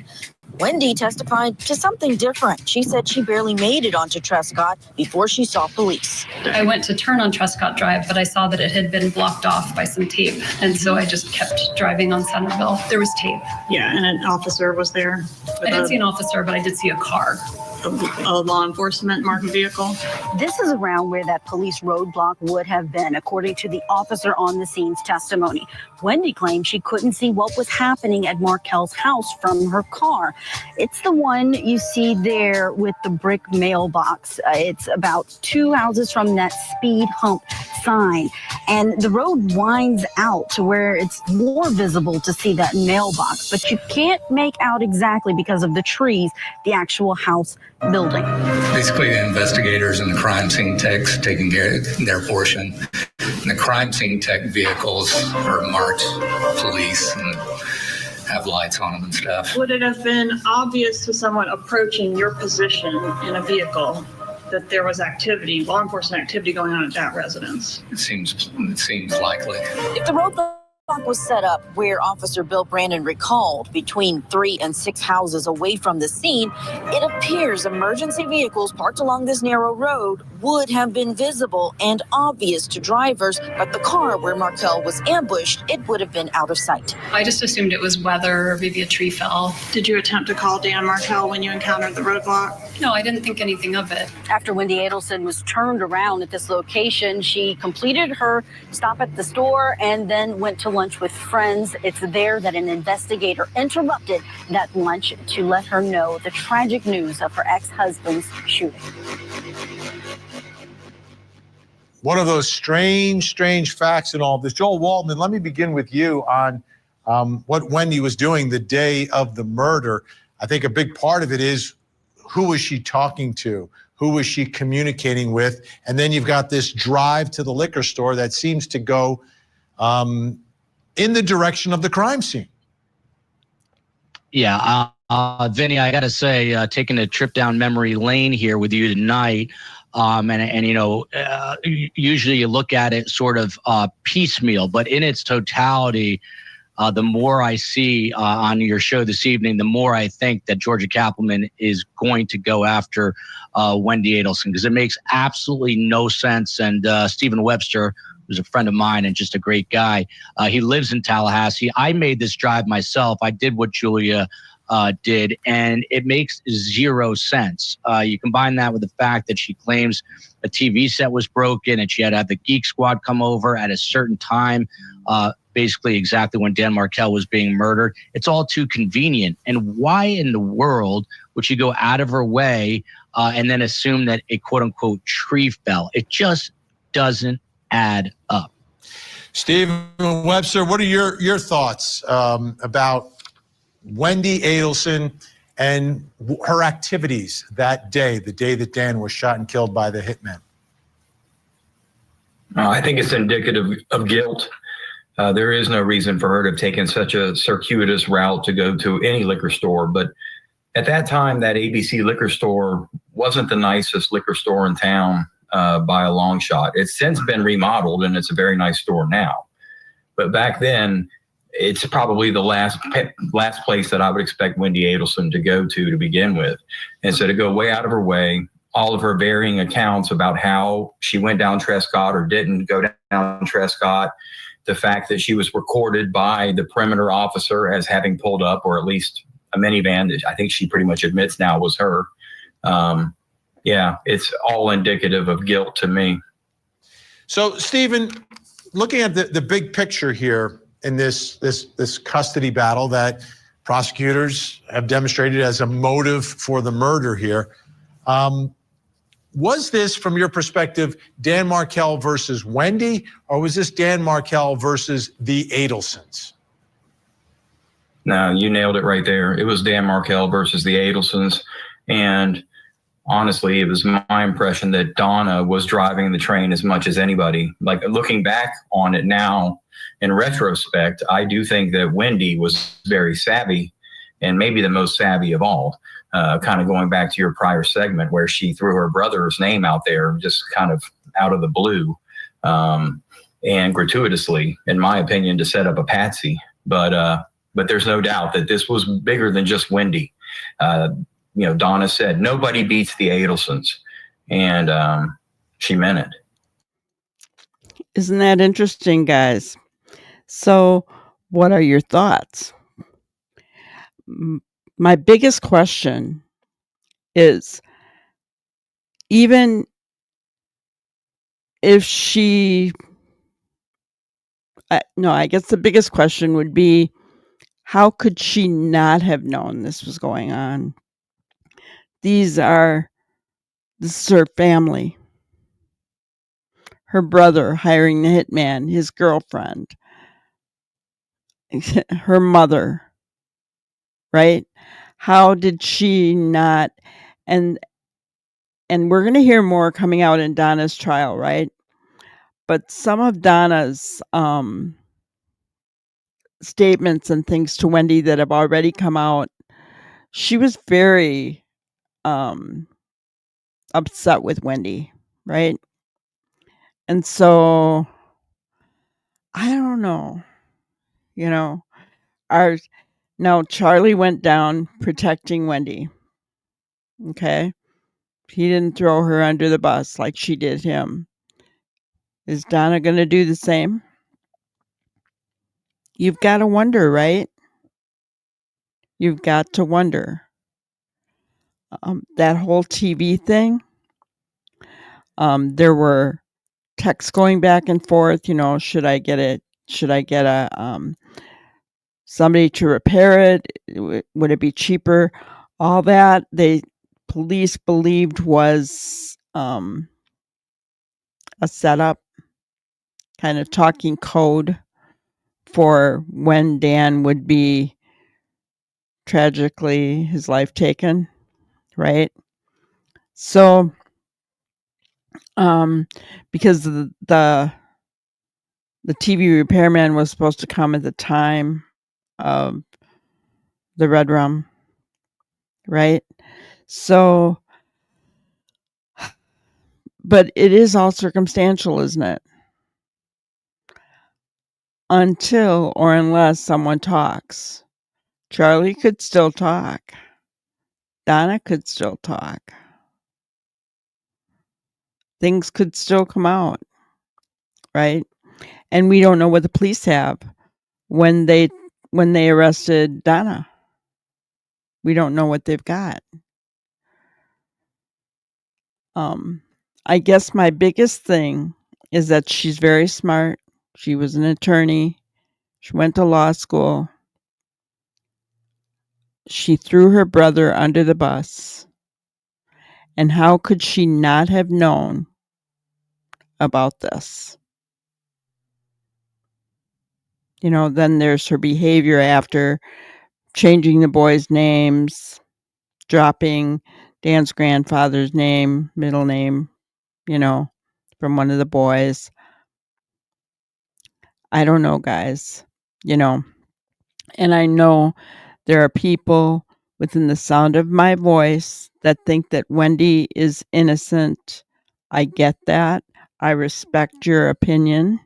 Wendi testified to something different. She said she barely made it onto Trescott before she saw police.
I went to turn on Trescott Drive, but I saw that it had been blocked off by some tape. And so I just kept driving on Centerville. There was tape.
Yeah, and an officer was there.
I didn't see an officer, but I did see a car.
A law enforcement marked vehicle.
This is around where that police roadblock would have been, according to the officer on the scene's testimony. Wendi claimed she couldn't see what was happening at Markel's house from her car. It's the one you see there with the brick mailbox. It's about 2 houses from that speed hump sign. And the road winds out to where it's more visible to see that mailbox, but you can't make out exactly because of the trees, the actual house building.
Basically, the investigators and the crime scene techs taking their portion. And the crime scene tech vehicles are marked police and have lights on them and stuff.
Would it have been obvious to someone approaching your position in a vehicle that there was activity, law enforcement activity going on at that residence?
It seems likely.
If the roadblock spot was set up where Officer Bill Brandon recalled, between 3 and 6 houses away from the scene. It appears emergency vehicles parked along this narrow road would have been visible and obvious to drivers, but the car where Markel was ambushed, it would have been out of sight.
I just assumed it was weather or maybe a tree fell.
Did you attempt to call Dan Markel when you encountered the roadblock?
No, I didn't think anything of it.
After Wendi Adelson was turned around at this location, she completed her stop at the store and then went to lunch with friends. It's there that an investigator interrupted that lunch to let her know the tragic news of her ex-husband's shooting.
One of those strange facts in all this. Joel Waldman, let me begin with you on what Wendi was doing the day of the murder. I think a big part of it is, who was she talking to? Who was she communicating with? And then you've got this drive to the liquor store that seems to go in the direction of the crime scene.
Yeah, Vinny, I got to say, taking a trip down memory lane here with you tonight. And you know, usually you look at it sort of piecemeal, but in its totality, the more I see on your show this evening, the more I think that Georgia Kappelman is going to go after Wendi Adelson, because it makes absolutely no sense. And Stephen Webster, who's a friend of mine and just a great guy, he lives in Tallahassee. I made this drive myself. I did what Julia did, and it makes zero sense. You combine that with the fact that she claims a TV set was broken and she had to have the Geek Squad come over at a certain time, basically exactly when Dan Markel was being murdered. It's all too convenient. And why in the world would she go out of her way and then assume that a quote-unquote tree fell? It just doesn't add up.
Stephen Webster, what are your thoughts about Wendi Adelson and her activities that day, the day that Dan was shot and killed by the hitman?
I think it's indicative of guilt. There is no reason for her to have taken such a circuitous route to go to any liquor store. But at that time, that ABC liquor store wasn't the nicest liquor store in town by a long shot. It's since been remodeled, and it's a very nice store now. But back then, it's probably the last place that I would expect Wendi Adelson to go to begin with. And so to go way out of her way, all of her varying accounts about how she went down Trescott or didn't go down Trescott, the fact that she was recorded by the perimeter officer as having pulled up, or at least a minivan that I think she pretty much admits now was her. Yeah, it's all indicative of guilt to me.
So, Stephen, looking at the big picture here in this custody battle that prosecutors have demonstrated as a motive for the murder here, was this, from your perspective, Dan Markel versus Wendi, or was this Dan Markel versus the Adelsons?
No, you nailed it right there. It was Dan Markel versus the Adelsons. And honestly, it was my impression that Donna was driving the train as much as anybody. Like, looking back on it now, in retrospect, I do think that Wendi was very savvy, and maybe the most savvy of all. Kind of going back to your prior segment where she threw her brother's name out there just kind of out of the blue, and gratuitously, in my opinion, to set up a patsy. But there's no doubt that this was bigger than just Wendi. You know, Donna said, nobody beats the Adelsons, and she meant it.
Isn't that interesting, guys? So what are your thoughts? My biggest question is, even if she, I guess the biggest question would be, how could she not have known this was going on? This is her family. Her brother hiring the hitman, his girlfriend, her mother, right? How did she not? And we're going to hear more coming out in Donna's trial, right? But some of Donna's statements and things to Wendi that have already come out, she was very upset with Wendi, right? And so, I don't know. You know, now Charlie went down protecting Wendi. Okay. He didn't throw her under the bus like she did him. Is Donna going to do the same? You've got to wonder, right? You've got to wonder. That whole TV thing, there were texts going back and forth, you know, should I get a somebody to repair it? Would it be cheaper? All that police believed was a setup, kind of talking code for when Dan would be tragically his life taken, right? So, because the TV repairman was supposed to come at the time of the red rum, right? So, but it is all circumstantial, isn't it? Until or unless someone talks. Charlie could still talk. Donna could still talk. Things could still come out, right? And we don't know what the police have when they arrested Donna. We don't know what they've got. I guess my biggest thing is that she's very smart. She was an attorney. She went to law school. She threw her brother under the bus. And how could she not have known about this? You know, then there's her behavior after changing the boys' names, dropping Dan's grandfather's name, middle name, you know, from one of the boys. I don't know, guys, you know, and I know there are people within the sound of my voice that think that Wendi is innocent. I get that. I respect your opinion.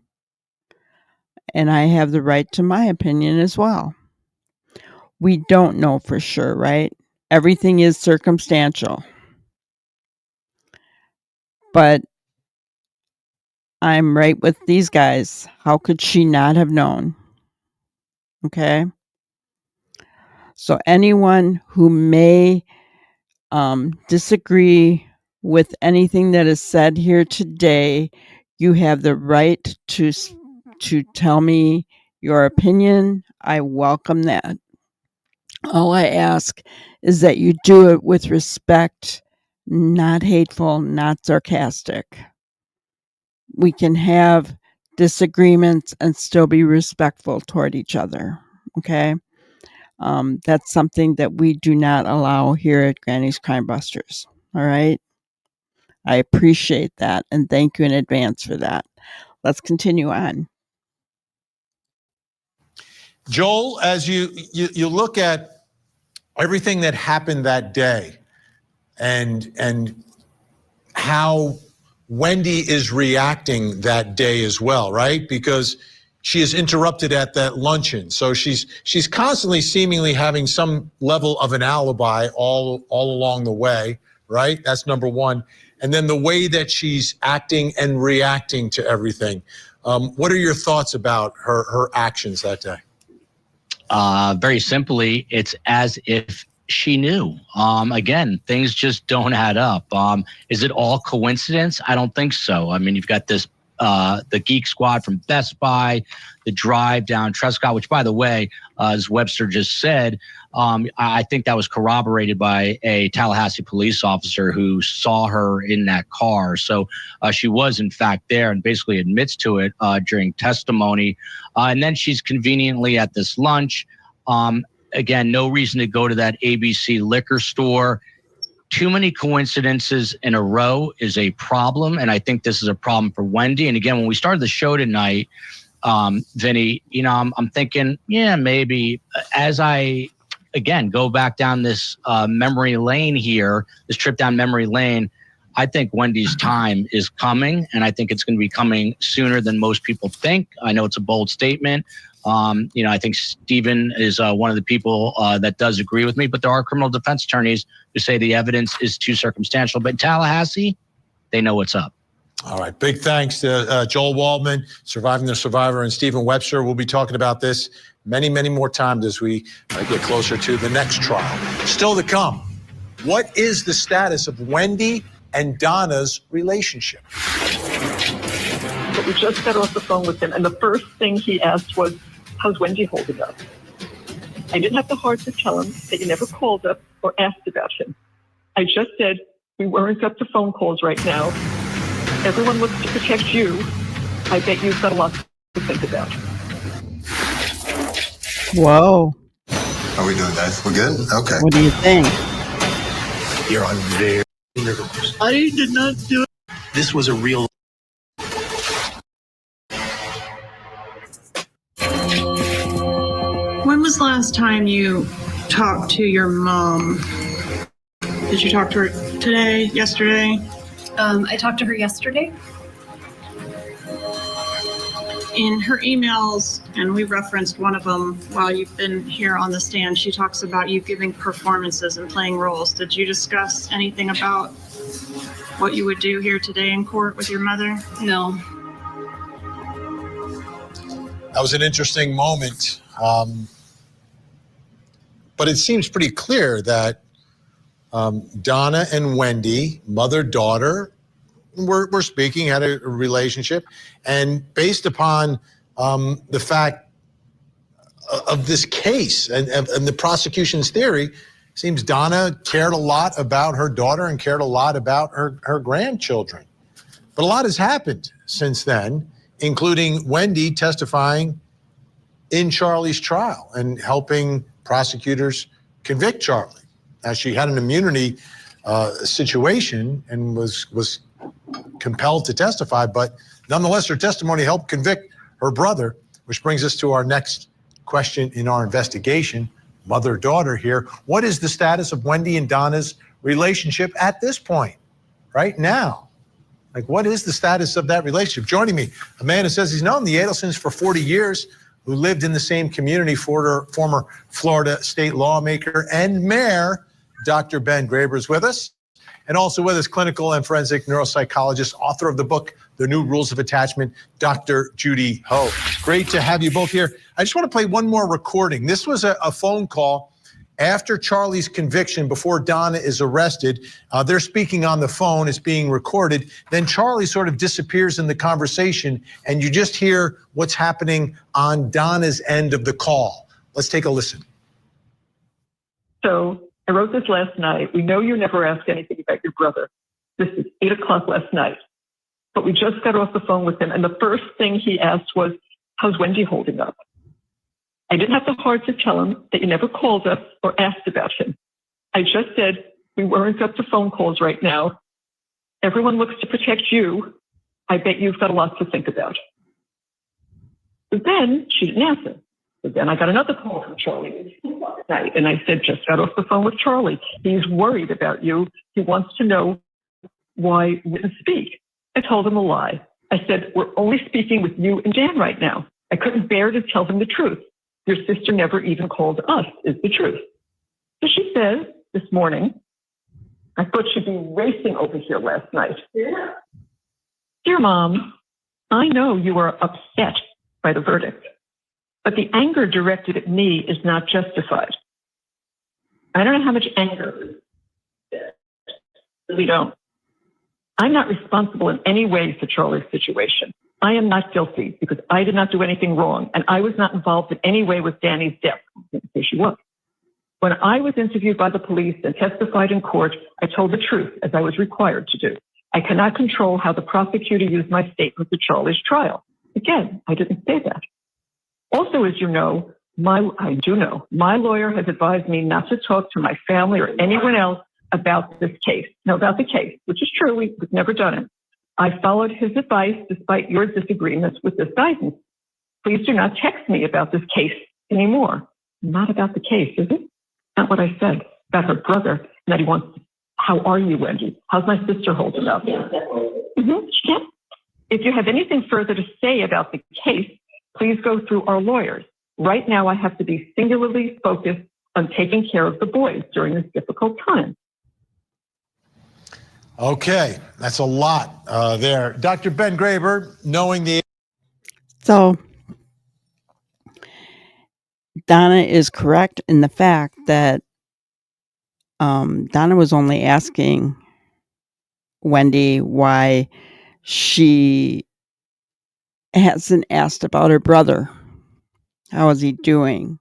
And I have the right to my opinion as well. We don't know for sure, right? Everything is circumstantial. But I'm right with these guys. How could she not have known? Okay. So anyone who may disagree with anything that is said here today, you have the right to tell me your opinion. I welcome that. All I ask is that you do it with respect, not hateful, not sarcastic. We can have disagreements and still be respectful toward each other. Okay. That's something that we do not allow here at Granny's Crime Busters. All right. I appreciate that and thank you in advance for that. Let's continue on.
Joel, as you look at everything that happened that day and how Wendi is reacting that day as well, right? Because she is interrupted at that luncheon. So she's constantly seemingly having some level of an alibi all along the way, right? That's number one. And then the way that she's acting and reacting to everything. What are your thoughts about her actions that day?
Very simply, it's as if she knew. Again, things just don't add up. Is it all coincidence? I don't think so. I mean, you've got this, the Geek Squad from Best Buy, the drive down Trescott, which, by the way, as Webster just said, I think that was corroborated by a Tallahassee police officer who saw her in that car. So she was, in fact, there and basically admits to it during testimony. And then she's conveniently at this lunch. Again, no reason to go to that ABC liquor store. Too many coincidences in a row is a problem, and I think this is a problem for Wendi. And again, when we started the show tonight, Vinny, you know, I'm thinking, yeah, maybe as I, again, go back down this memory lane here, this trip down memory lane, I think Wendi's time is coming, and I think it's going to be coming sooner than most people think. I know it's a bold statement, I think Stephen is one of the people that does agree with me, but there are criminal defense attorneys who say the evidence is too circumstantial. But in Tallahassee, they know what's up.
All right. Big thanks to Joel Waldman, Surviving the Survivor, and Stephen Webster. We'll be talking about this many, many more times as we get closer to the next trial. Still to come, what is the status of Wendi and Donna's relationship?
But we just got off the phone with him, and the first thing he asked was, how's Wendi holding up? I didn't have the heart to tell him that you never called up or asked about him. I just said, we weren't up to phone calls right now. Everyone looks to protect you. I bet you've got a lot to think about.
Whoa.
Are we doing that? We're good? Okay.
What do you think?
You're on very nervous.
I did not do it.
This was a real...
When was the last time you talked to your mom? Did you talk to her today, yesterday?
I talked to her yesterday.
In her emails, and we referenced one of them while you've been here on the stand, she talks about you giving performances and playing roles. Did you discuss anything about what you would do here today in court with your mother?
No.
That was an interesting moment. But it seems pretty clear that Donna and Wendi, mother-daughter, were speaking, had a relationship. And based upon the fact of this case and the prosecution's theory, seems Donna cared a lot about her daughter and cared a lot about her grandchildren. But a lot has happened since then, including Wendi testifying in Charlie's trial and helping prosecutors convict Charlie. Now, she had an immunity situation and was compelled to testify, but nonetheless, her testimony helped convict her brother, which brings us to our next question in our investigation. Mother-daughter here. What is the status of Wendi and Donna's relationship at this point, right now? Like, what is the status of that relationship? Joining me, a man who says he's known the Adelsons for 40 years, who lived in the same community, former Florida state lawmaker and mayor, Dr. Ben Graber is with us. And also with us, clinical and forensic neuropsychologist, author of the book, The New Rules of Attachment, Dr. Judy Ho. Great to have you both here. I just want to play one more recording. This was a phone call after Charlie's conviction, before Donna is arrested. They're speaking on the phone, it's being recorded. Then Charlie sort of disappears in the conversation, and you just hear what's happening on Donna's end of the call. Let's take a listen.
So I wrote this last night. We know you never ask anything about your brother. This is 8 o'clock last night. But we just got off the phone with him, and the first thing he asked was, how's Wendi holding up? I didn't have the heart to tell him that you never called us or asked about him. I just said, we weren't up to phone calls right now. Everyone looks to protect you. I bet you've got a lot to think about. But then she didn't answer. But then I got another call from Charlie last night, and I said, just got off the phone with Charlie. He's worried about you. He wants to know why we didn't speak. I told him a lie. I said, we're only speaking with you and Dan right now. I couldn't bear to tell him the truth. Your sister never even called us, is the truth. So she says this morning, I thought she'd be racing over here last night. Yeah. Dear Mom, I know you are upset by the verdict, but the anger directed at me is not justified. I don't know how much anger. We don't. I'm not responsible in any way for Charlie's situation. I am not guilty because I did not do anything wrong, and I was not involved in any way with Danny's death. Here she was. When I was interviewed by the police and testified in court, I told the truth as I was required to do. I cannot control how the prosecutor used my statement at Charlie's trial. Again, I didn't say that. Also, as you know, my lawyer has advised me not to talk to my family or anyone else about this case. Now, about the case, which is true, we've never done it. I followed his advice despite your disagreements with this guidance. Please do not text me about this case anymore. Not about the case, is it? Not what I said. About her brother, and that he wants, how are you, Wendi? How's my sister holding up? If you have anything further to say about the case, Please go through our lawyers. Right now, I have to be singularly focused on taking care of the boys during this difficult time.
Okay, that's a lot there. Dr. Ben Graber, knowing the...
So Donna is correct in the fact that Donna was only asking Wendi why she hasn't asked about her brother. How is he doing?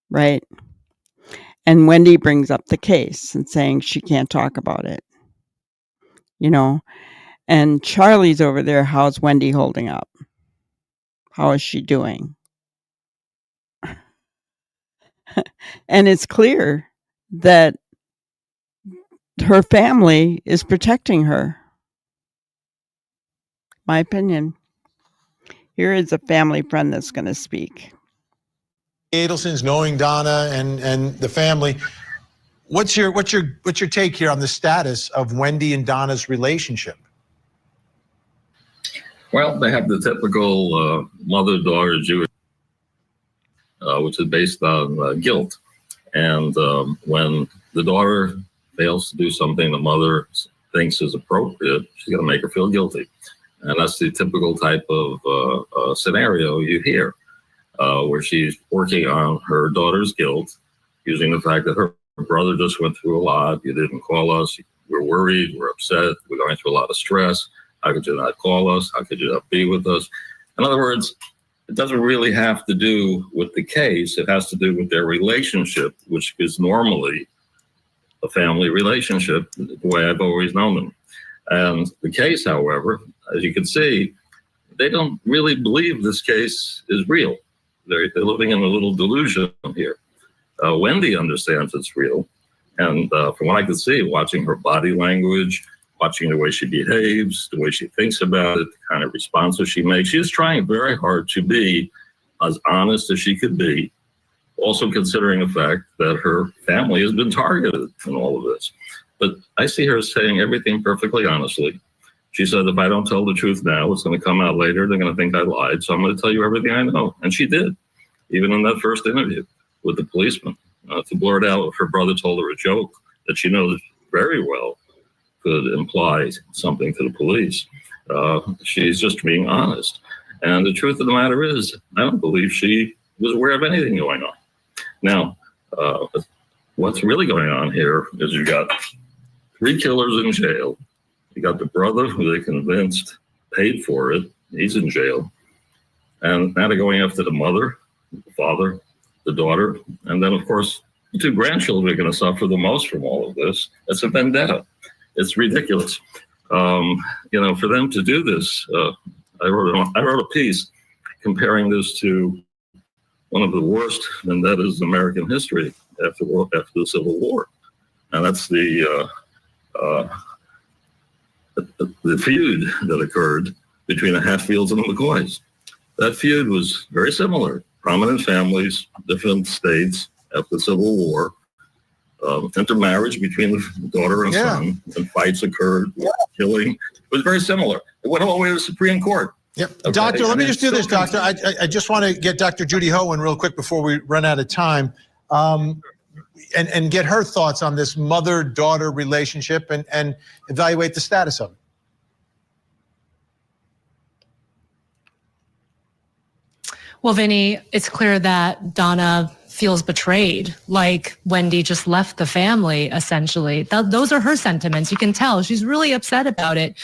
Right? And Wendi brings up the case and saying she can't talk about it. You know? And Charlie's over there. How's Wendi holding up? How is she doing? And it's clear that her family is protecting her. My opinion. Here is a family friend that's going to speak.
Adelsons, knowing Donna and the family, what's your take here on the status of Wendi and Donna's relationship?
Well, they have the typical mother-daughter Jewish, which is based on guilt. And when the daughter fails to do something the mother thinks is appropriate, she's going to make her feel guilty. And that's the typical type of scenario you hear, where she's working on her daughter's guilt, using the fact that her brother just went through a lot. You didn't call us. We're worried. We're upset. We're going through a lot of stress. How could you not call us? How could you not be with us? In other words, it doesn't really have to do with the case. It has to do with their relationship, which is normally a family relationship, the way I've always known them. And the case, however, as you can see, they don't really believe this case is real. They're living in a little delusion here. Wendi understands it's real. And from what I could see, watching her body language, watching the way she behaves, the way she thinks about it, the kind of responses she makes, she's trying very hard to be as honest as she could be, also considering the fact that her family has been targeted in all of this. But I see her saying everything perfectly honestly. She said, if I don't tell the truth now, it's going to come out later. They're going to think I lied. So I'm going to tell you everything I know. And she did, even in that first interview with the policeman. To blurt out if her brother told her a joke that she knows very well could imply something to the police. She's just being honest. And the truth of the matter is, I don't believe she was aware of anything going on. Now, what's really going on here is you got 3 killers in jail. You got the brother who they convinced paid for it. He's in jail. And now they're going after the mother, the father, the daughter. And then, of course, the 2 grandchildren are going to suffer the most from all of this. It's a vendetta. It's ridiculous. For them to do this, I wrote a piece comparing this to one of the worst vendettas in American history after the Civil War. And that's the feud that occurred between the Hatfields and the McCoys. That feud was very similar. Prominent families, different states after the Civil War, intermarriage between the daughter and son, and fights occurred, killing. It was very similar. It went all the way to the Supreme Court.
Yep.
Okay.
Doctor, let me just do this, Doctor. I just want to get Dr. Judy Ho in real quick before we run out of time, and get her thoughts on this mother-daughter relationship and evaluate the status of it.
Well, Vinny, it's clear that Donna feels betrayed, like Wendi just left the family, essentially. Those are her sentiments. You can tell she's really upset about it.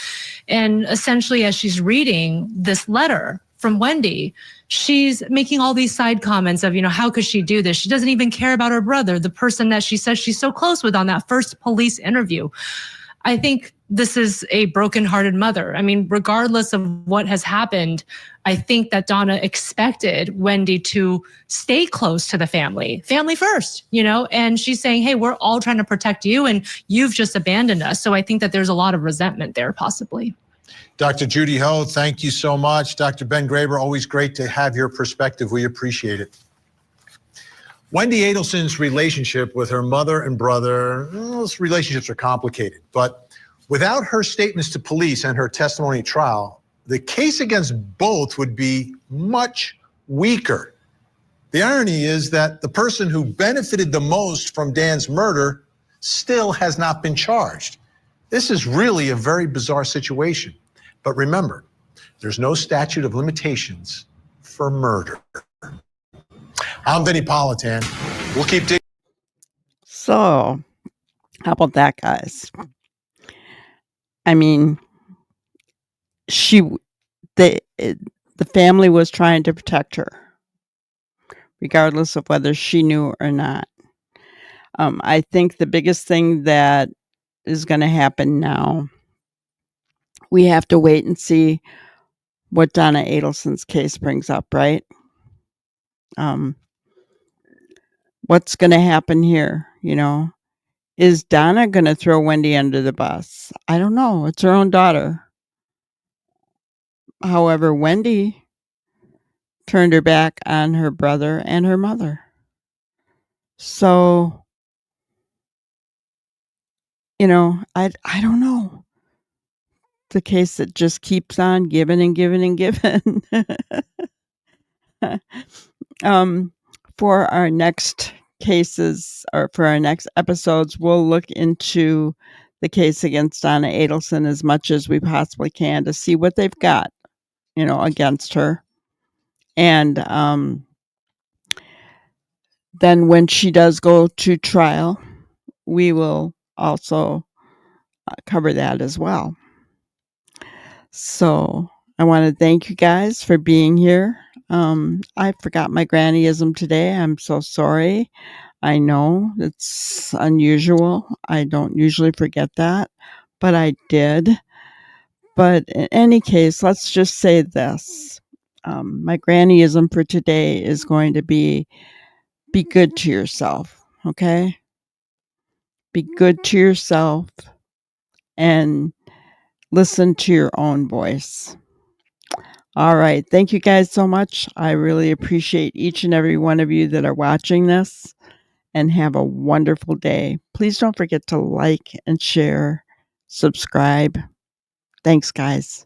And essentially, as she's reading this letter from Wendi, she's making all these side comments of, how could she do this? She doesn't even care about her brother, the person that she says she's so close with on that first police interview. I think this is a broken-hearted mother. I mean, regardless of what has happened, I think that Donna expected Wendi to stay close to the family first, and she's saying, hey, we're all trying to protect you and you've just abandoned us. So I think that there's a lot of resentment there, possibly.
Dr. Judy Ho, thank you so much. Dr. Ben Graber, always great to have your perspective. We appreciate it. Wendi Adelson's relationship with her mother and brother, those relationships are complicated, but without her statements to police and her testimony at trial, the case against both would be much weaker. The irony is that the person who benefited the most from Dan's murder still has not been charged. This is really a very bizarre situation. But remember, there's no statute of limitations for murder. I'm Vinnie Politan. We'll keep digging.
So, how about that, guys? I mean, the family was trying to protect her, regardless of whether she knew or not. I think the biggest thing that is going to happen now, we have to wait and see what Donna Adelson's case brings up, right? What's going to happen here, you know? Is Donna going to throw Wendi under the bus? I don't know. It's her own daughter. However, Wendi turned her back on her brother and her mother. So, you know, I don't know. The case that just keeps on giving and giving and giving. For our next cases, or for our next episodes, we'll look into the case against Donna Adelson as much as we possibly can to see what they've got, you know, against her. And then when she does go to trial, we will also cover that as well. So I want to thank you guys for being here. I forgot my grannyism today. I'm so sorry. I know it's unusual. I don't usually forget that, but I did. But in any case, let's just say this. My grannyism for today is going to be good to yourself, okay? Be good to yourself and listen to your own voice. All right. Thank you guys so much. I really appreciate each and every one of you that are watching this, and have a wonderful day. Please don't forget to like and share, subscribe. Thanks, guys.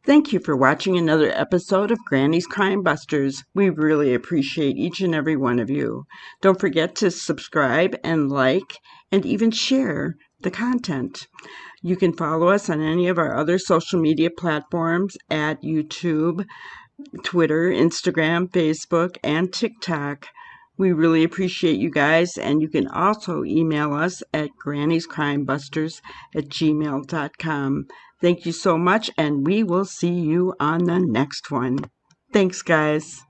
Thank you for watching another episode of Granny's Crime Busters. We really appreciate each and every one of you. Don't forget to subscribe and like and even share the content. You can follow us on any of our other social media platforms at YouTube, Twitter, Instagram, Facebook, and TikTok. We really appreciate you guys, and you can also email us at grannyscrimebusters@gmail.com. Thank you so much, and we will see you on the next one. Thanks, guys.